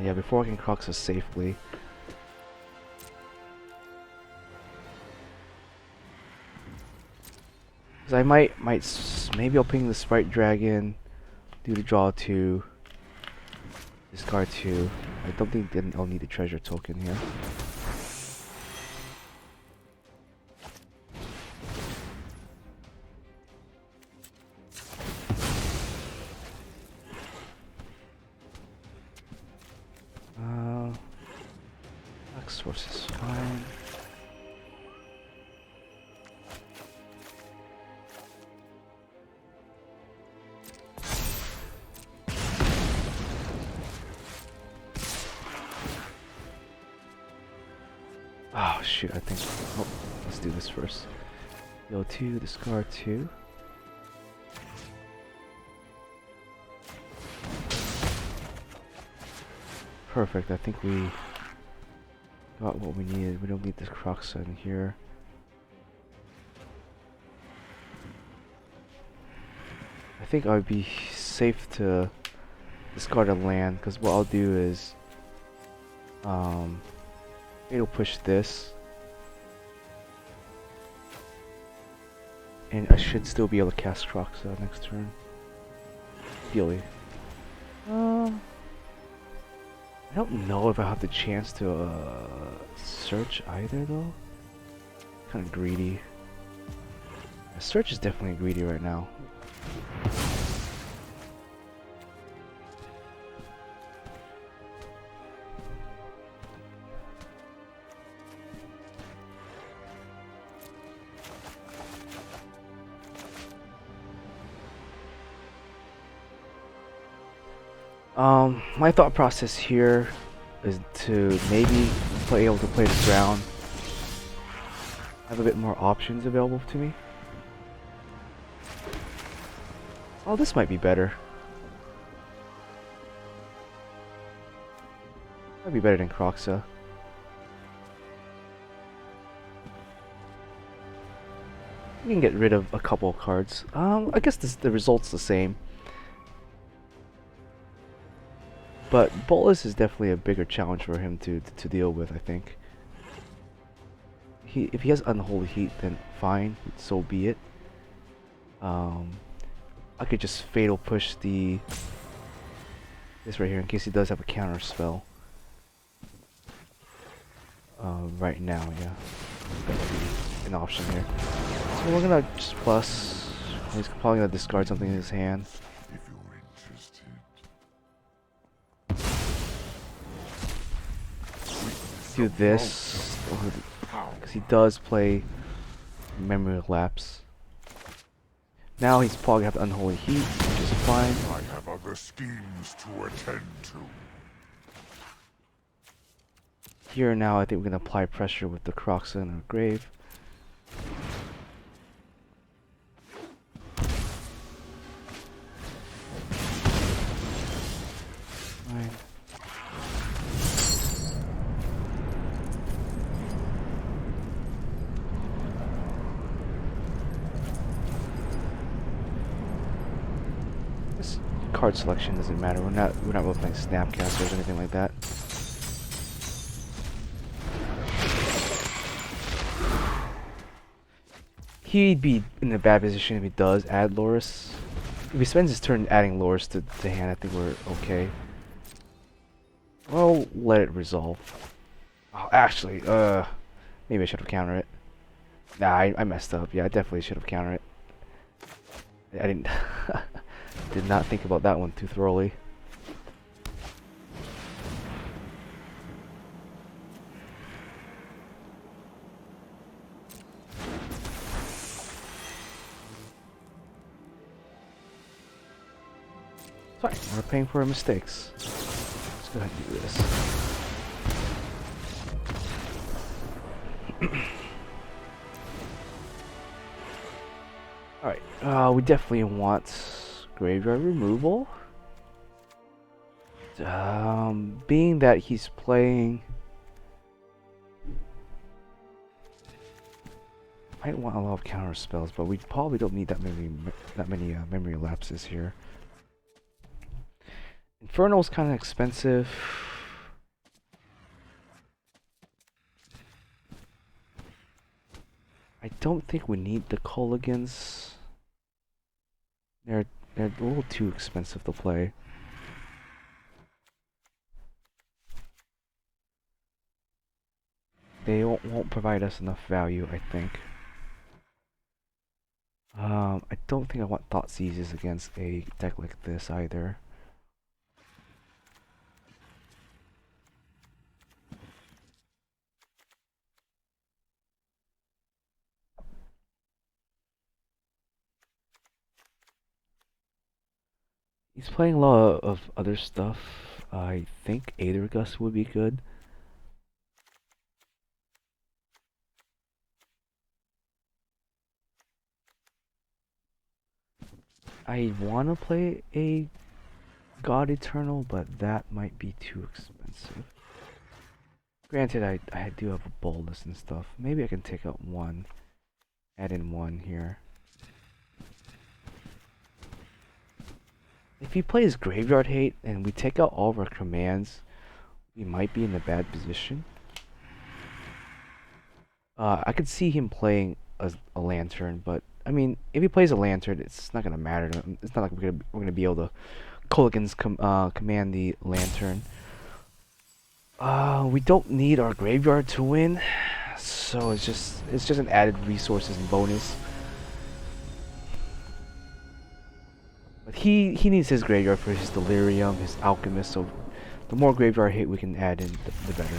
S1: Yeah, before I can Croxa safely. Cause I maybe I'll ping the Sprite Dragon, do the draw 2, discard 2. I don't think then I'll need the treasure token here. Black source is fine. Oh shoot, I think, oh, let's do this first. BO2, discard 2. Perfect, I think we got what we needed. We don't need this Croxa in here. I think I would be safe to discard a land, because what I'll do is it'll push this, and I should still be able to cast Croxa next turn. Ideally. I don't know if I have the chance to search either though. Kind of greedy. Search is definitely greedy right now. My thought process here is to maybe be able to play the ground. Have a bit more options available to me. Oh, this might be better. Might be better than Croxa. We can get rid of a couple of cards. I guess the result's the same. But Bolus is definitely a bigger challenge for him to deal with, I think. If he has Unholy Heat, then fine, so be it. I could just Fatal Push this right here in case he does have a counter spell. Right now, yeah. That would be an option here. So we're gonna just plus. He's probably gonna discard something in his hand.
S2: If you're interested.
S1: Do this because he does play Memory Lapse. Now he's probably have Unholy Heat, which is fine.
S2: I have other schemes to attend to.
S1: Here now, I think we're gonna apply pressure with the Crocs in our grave. Fine. This card selection doesn't matter. We're not really playing Snapcasters or anything like that. He'd be in a bad position if he does add Loris. If he spends his turn adding Loris to hand, I think we're okay. Well, let it resolve. Oh, actually, maybe I should have countered it. Nah, I messed up. Yeah, I definitely should have countered it. I didn't. Did not think about that one too thoroughly. Fine, we're paying for our mistakes. Let's go ahead and do this. Alright, we definitely want graveyard removal. Being that he's playing... might want a lot of counter spells, but we probably don't need that many memory lapses here. Infernal's kind of expensive. I don't think we need the Culligans. They're a little too expensive to play. They won't provide us enough value, I think. I don't think I want Thought Seizes against a deck like this either. He's playing a lot of other stuff. I think Aether Gust would be good. I want to play a God Eternal, but that might be too expensive. Granted, I do have a boldness and stuff. Maybe I can take out one, add in one here. If he plays Graveyard Hate and we take out all of our commands, we might be in a bad position. I could see him playing a Lantern, but I mean, if he plays a Lantern, it's not gonna matter to him. It's not like we're gonna be able to Culligan's command the Lantern. We don't need our graveyard to win, so it's just an added resources and bonus. But he needs his graveyard for his Delirium, his Alchemist, so the more graveyard hit we can add in, the better.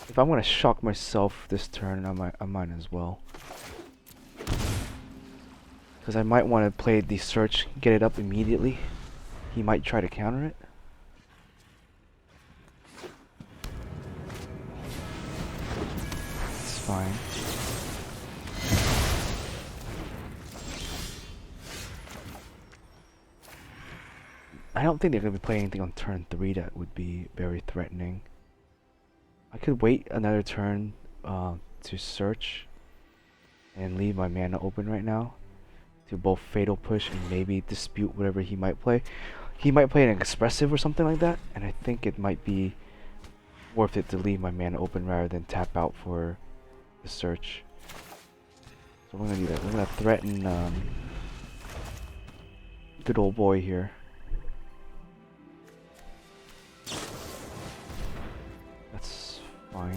S1: If I'm gonna shock myself this turn, I might as well. Because I might want to play the Search, get it up immediately. He might try to counter it. It's fine. I don't think they're going to be playing anything on turn 3 that would be very threatening. I could wait another turn to search and leave my mana open right now to both Fatal Push and maybe dispute whatever he might play. He might play an Expressive or something like that, and I think it might be worth it to leave my mana open rather than tap out for the search. So we're gonna do that. We're gonna threaten good old boy here. That's fine.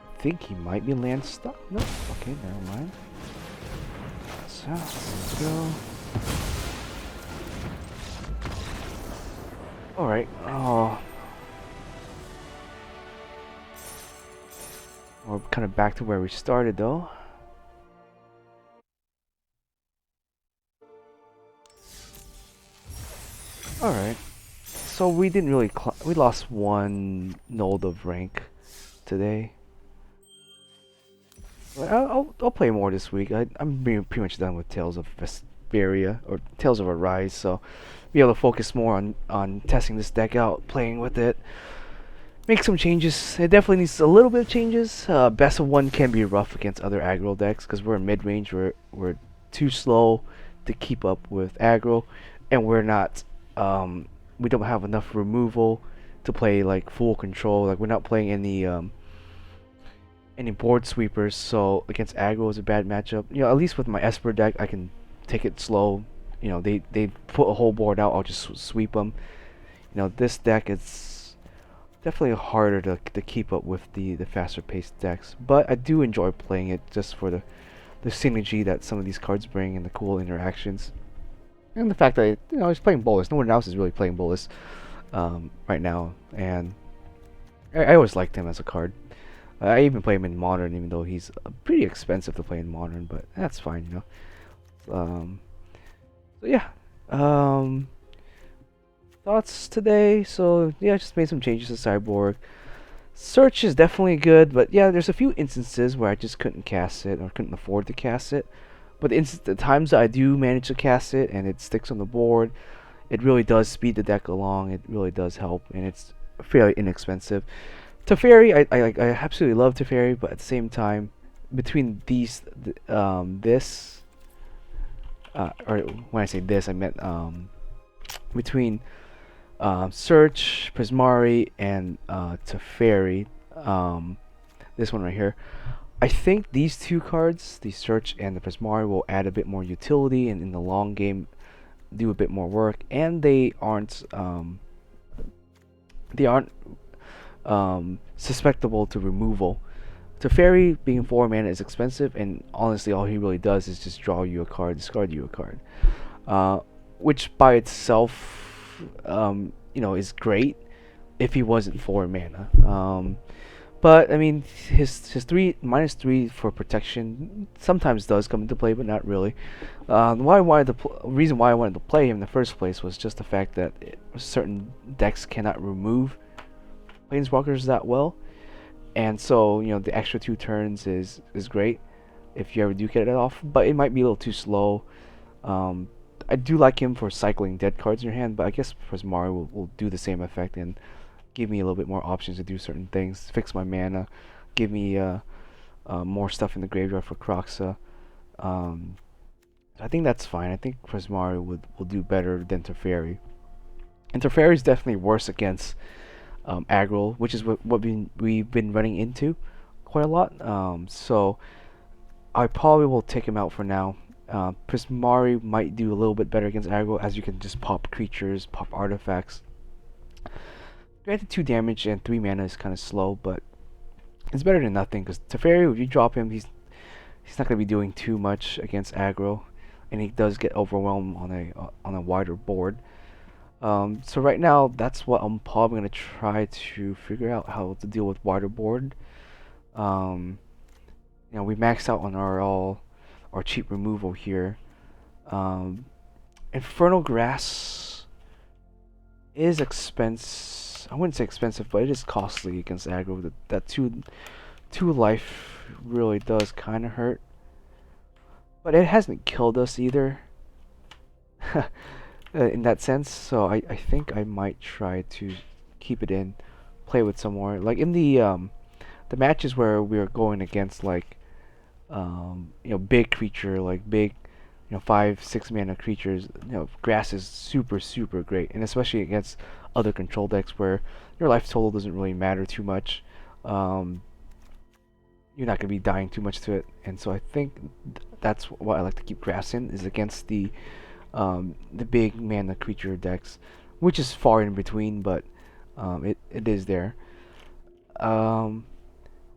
S1: I think he might be land stuck. No, okay, never mind. So let's go. Alright, oh. We're kind of back to where we started though. Alright. So we didn't really we lost one node of rank today. But I'll play more this week. I'm pretty much done with Tales of Vesperia or Tales of Arise, so be able to focus more on testing this deck out, playing with it, make some changes. It definitely needs a little bit of changes. Best of one can be rough against other aggro decks because we're in mid range. We're too slow to keep up with aggro, and we're not. We don't have enough removal to play like full control. Like we're not playing any board sweepers. So against aggro is a bad matchup. You know, at least with my Esper deck, I can take it slow. You know, they put a whole board out. I'll just sweep them. You know, this deck is definitely harder to keep up with the faster paced decks, but I do enjoy playing it just for the synergy that some of these cards bring and the cool interactions, and the fact that he's playing Bolus. No one else is really playing Bolus right now, and I always liked him as a card. I even play him in Modern, even though he's pretty expensive to play in Modern, but that's fine, you know. So yeah. Thoughts today. So yeah, I just made some changes to Cyborg. Search is definitely good, but yeah, there's a few instances where I just couldn't cast it or couldn't afford to cast it. But the times that I do manage to cast it and it sticks on the board, it really does speed the deck along. It really does help, and it's fairly inexpensive. Teferi, I absolutely love Teferi, but at the same time, between this, or when I say this, I meant between Search, Prismari, and Teferi. This one right here. I think these two cards, the Search and the Prismari, will add a bit more utility and in the long game do a bit more work. And they aren't susceptible to removal. Teferi being 4 mana is expensive, and honestly, all he really does is just draw you a card, discard you a card, which by itself, is great if he wasn't 4 mana. But I mean, his -3 for protection sometimes does come into play, but not really. Reason why I wanted to play him in the first place was just the fact that certain decks cannot remove planeswalkers that well, and so the extra 2 turns is great if you ever do get it off, but it might be a little too slow. I do like him for cycling dead cards in your hand, but I guess Prismari will do the same effect and give me a little bit more options to do certain things, fix my mana, give me more stuff in the graveyard for Kroxa. I think that's fine. I think Prismari will do better than Teferi. And Teferi is definitely worse against aggro, which is what we've been running into quite a lot. So I probably will take him out for now. Prismari might do a little bit better against aggro, as you can just pop creatures, pop artifacts. Granted, 2 damage and 3 mana is kind of slow, but it's better than nothing. Because Teferi, if you drop him, he's not going to be doing too much against aggro, and he does get overwhelmed on a wider board. So right now, that's what I'm probably going to try to figure out, how to deal with wider board. We maxed out on our cheap removal here. Infernal Grass is I wouldn't say expensive, but it is costly against aggro. That two life really does kind of hurt, but it hasn't killed us either. In that sense, so I think I might try to keep it in, play with some more. Like in the matches where we are going against like big creature, like big 5-6 mana creatures, grass is super great, and especially against other control decks where your life total doesn't really matter too much. You're not gonna be dying too much to it, and so I think that's what I like to keep grass in, is against the big mana creature decks, which is far in between, but it is there.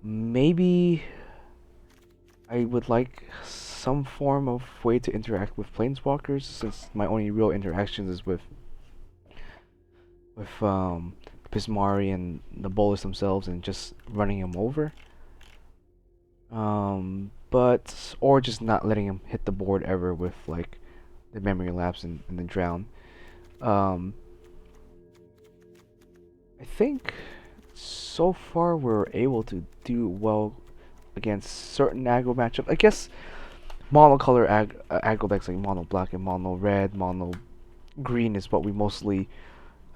S1: Maybe I would like some form of way to interact with planeswalkers, since my only real interactions is with Pismari and the Bolus themselves, and just running them over. But or just not letting him hit the board ever with like the memory lapse and the drown. Um, I think so far we're able to do well against certain aggro matchups. I guess monocolor aggro decks like mono black and mono red, mono green is what we mostly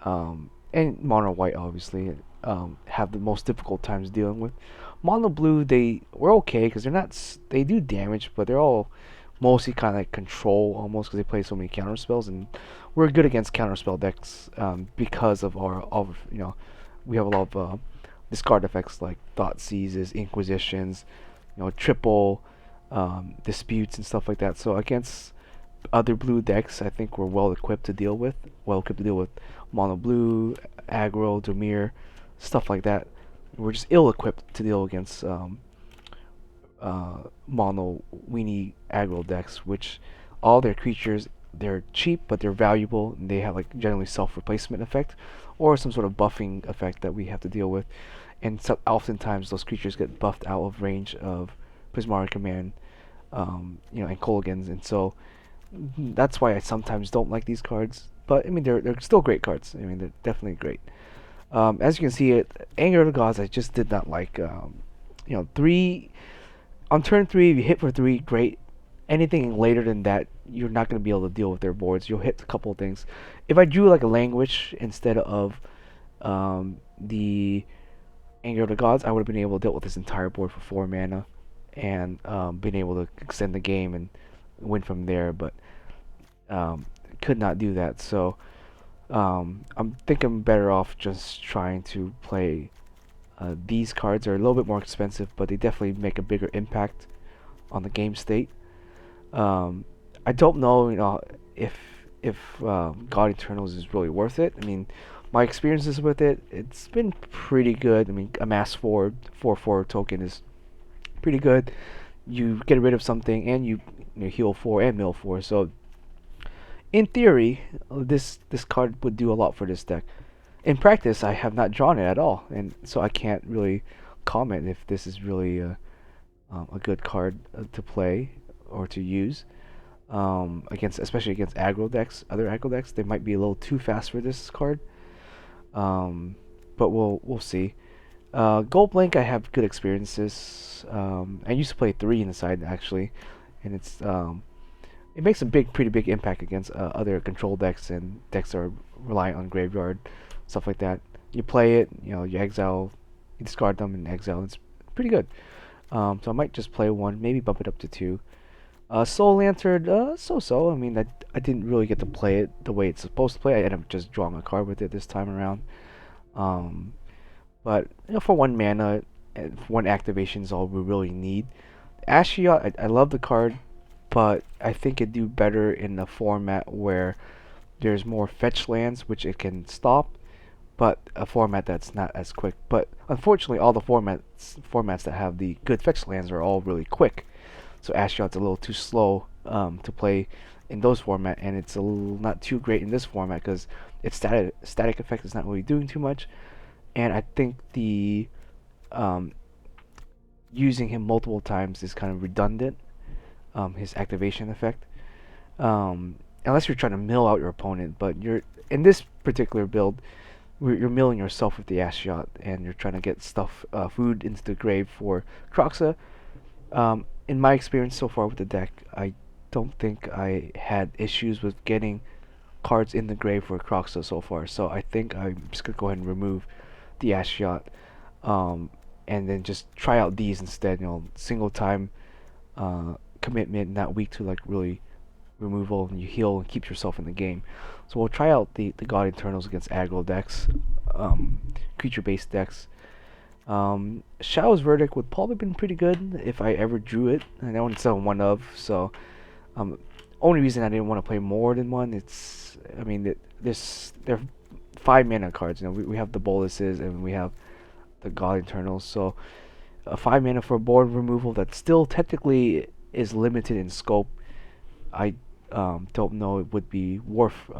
S1: and mono white obviously have the most difficult times dealing with. Mono blue they were okay because they're not they do damage, but they're all mostly kind of like control almost because they play so many counter spells, and we're good against counter spell decks because of our we have a lot of discard effects like thought seizes, inquisitions, triple disputes and stuff like that. So against other blue decks, I think we're well equipped to deal with. Well equipped to deal with mono blue, aggro, Demir, stuff like that. We're just ill equipped to deal against mono weenie aggro decks, which all their creatures they're cheap but they're valuable. And they have like generally self replacement effect or some sort of buffing effect that we have to deal with. And so oftentimes those creatures get buffed out of range of Prismari Command, and Kolaghan's, and so that's why I sometimes don't like these cards. But I mean, they're still great cards. I mean, they're definitely great. As you can see, Anger of the Gods I just did not like. 3 on turn 3, if you hit for 3, great. Anything later than that, you're not going to be able to deal with their boards. You'll hit a couple of things. If I drew like a Languish instead of the Anger of the Gods, I would have been able to deal with this entire board for 4 mana and been able to extend the game and win from there. But could not do that. So I'm thinking better off just trying to play. These cards are a little bit more expensive, but they definitely make a bigger impact on the game state. I don't know, if God Eternals is really worth it. I mean, my experiences with it, it's been pretty good. I mean, a mass 4/4 token is pretty good. You get rid of something, and you heal 4 and mill 4. So in theory, this card would do a lot for this deck. In practice, I have not drawn it at all, and so I can't really comment if this is really a good card to play or to use especially against aggro decks. Other aggro decks, they might be a little too fast for this card, but we'll see. Gold Blink, I have good experiences. I used to play 3 in the side actually, and it makes a pretty big impact against other control decks and decks that are reliant on graveyard, stuff like that. You play it, you exile, you discard them and exile. It's pretty good. So I might just play 1, maybe bump it up to 2. Soul Lantern, so-so. I mean, I didn't really get to play it the way it's supposed to play. I ended up just drawing a card with it this time around. But for 1 mana, and 1 activation is all we really need. Ashiot, I love the card, but I think it'd do better in a format where there's more fetch lands, which it can stop, but a format that's not as quick. But unfortunately, all the formats that have the good fetch lands are all really quick. So Ashiot's a little too slow to play in those format, and it's a little not too great in this format because its static effect is not really doing too much. And I think the using him multiple times is kind of redundant. His activation effect, unless you're trying to mill out your opponent, but you're in this particular build, you're milling yourself with the Ashiot, and you're trying to get food into the grave for Kroxa. In my experience so far with the deck, I don't think I had issues with getting cards in the grave for Kroxa so far. So I think I'm just gonna go ahead and remove the Ashiot, and then just try out these instead. Single time commitment, not weak to like really removal, and you heal and keep yourself in the game. So we'll try out the God Eternals against aggro decks, creature-based decks. Shadow's Verdict would probably been pretty good if I ever drew it. I know it's a 1 of, so only reason I didn't want to play more than 1, they're 5 mana cards. We have the boluses and we have the God Eternals, so 5 mana for board removal that still technically is limited in scope. I don't know it would be worth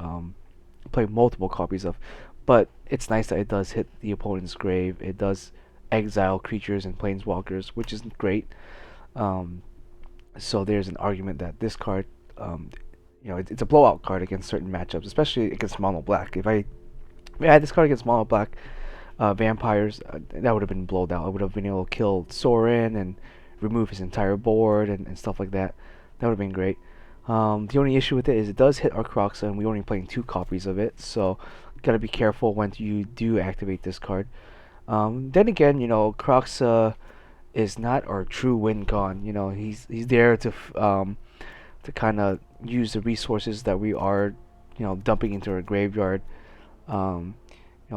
S1: playing multiple copies of, but it's nice that it does hit the opponent's grave. It does exile creatures and planeswalkers, which is great. Um, so there's an argument that this card, um, it's a blowout card against certain matchups, especially against mono black. If I had this card against mono black vampires, that would have been blowed out. I would have been able to kill Sorin and remove his entire board and stuff like that. That would have been great. The only issue with it is it does hit our Croxa, and we're only playing 2 copies of it, so gotta be careful when you do activate this card. Then again, Croxa is not our true win con. He's there to kind of use the resources that we are, dumping into our graveyard.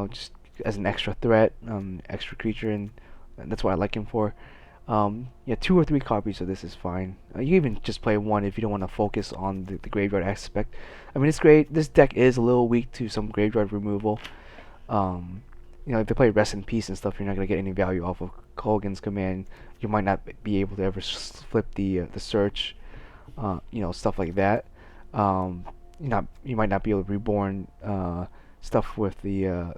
S1: Just as an extra threat, extra creature, and that's what I like him for. Yeah, 2 or 3 copies of this is fine. You can even just play 1 if you don't want to focus on the graveyard aspect. I mean, it's great. This deck is a little weak to some graveyard removal. If they play Rest in Peace and stuff, you're not going to get any value off of Colgan's command. You might not be able to ever flip the search, stuff like that. You might not be able to reborn stuff with the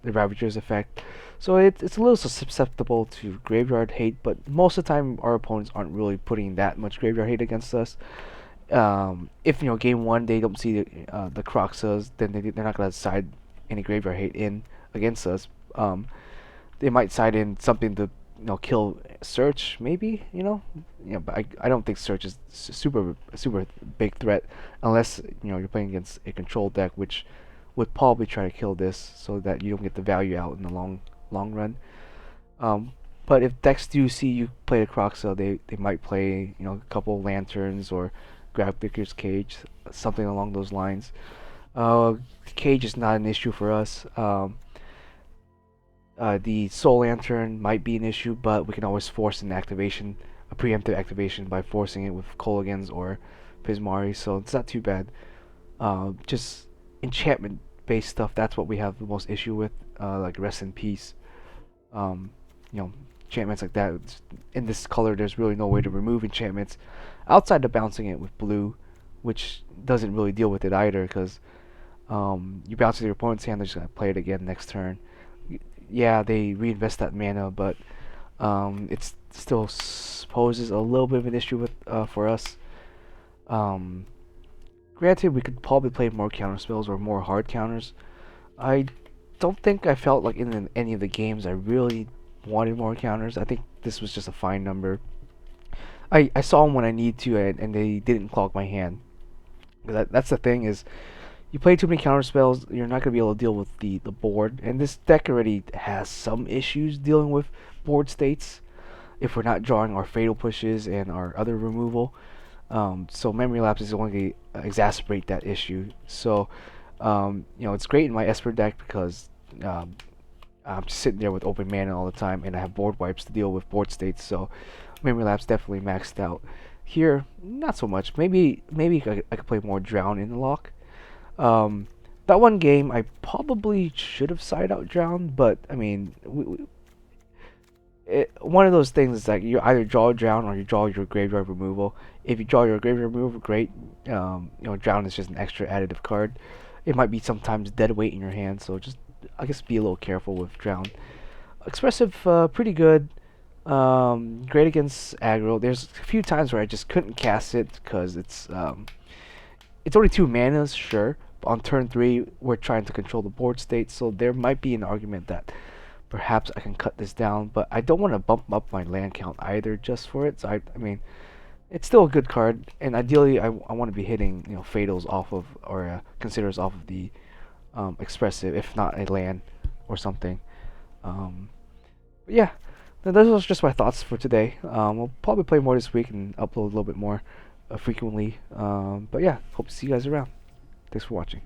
S1: Ravager's effect. So it's a little susceptible to graveyard hate, but most of the time our opponents aren't really putting that much graveyard hate against us. If game 1 they don't see the Croxas, then they're not gonna side any graveyard hate in against us. They might side in something to kill Search, maybe, but I don't think Search is super big threat unless you're playing against a control deck, which would probably try to kill this so that you don't get the value out in the long run. But if decks do see you play the Croxa, they might play a couple lanterns or grab Vicar's Cage, something along those lines. Cage is not an issue for us. The Soul Lantern might be an issue, but we can always force an activation, a preemptive activation, by forcing it with Kolaghan's or Pismari, so it's not too bad. Just enchantment based stuff, that's what we have the most issue with, like Rest in Peace. Enchantments like that. In this color, there's really no way to remove enchantments outside of bouncing it with blue, which doesn't really deal with it either, because you bounce it to your opponent's hand, they're just going to play it again next turn. Yeah, they reinvest that mana, but it still poses a little bit of an issue with for us. Granted, we could probably play more counter spells or more hard counters. I don't think I felt like in any of the games I really wanted more counters. I think this was just a fine number. I saw them when I need to, and they didn't clog my hand. That's the thing is, you play too many counter spells, you're not going to be able to deal with the board. And this deck already has some issues dealing with board states if we're not drawing our fatal pushes and our other removal. So memory lapse is only going to exacerbate that issue. So it's great in my Esper deck because I'm just sitting there with open mana all the time, and I have board wipes to deal with board states. So memory lapse definitely maxed out. Here, not so much. Maybe I could play more Drown in the lock. That one game I probably should have side out Drown, but I mean, one of those things is like you either draw Drown or you draw your graveyard removal. If you draw your graveyard removal, great. Drown is just an extra additive card. It might be sometimes dead weight in your hand, so just I guess be a little careful with Drown. Expressive, pretty good. Great against aggro. There's a few times where I just couldn't cast it because it's only 2 manas, sure. But on turn 3, we're trying to control the board state, so there might be an argument that perhaps I can cut this down, but I don't want to bump up my land count either just for it. So I mean, it's still a good card, and ideally I want to be hitting fatals off of, or considers off of the expressive, if not a land or something. But yeah, those are just my thoughts for today. We'll probably play more this week and upload a little bit more frequently. But yeah, hope to see you guys around. Thanks for watching.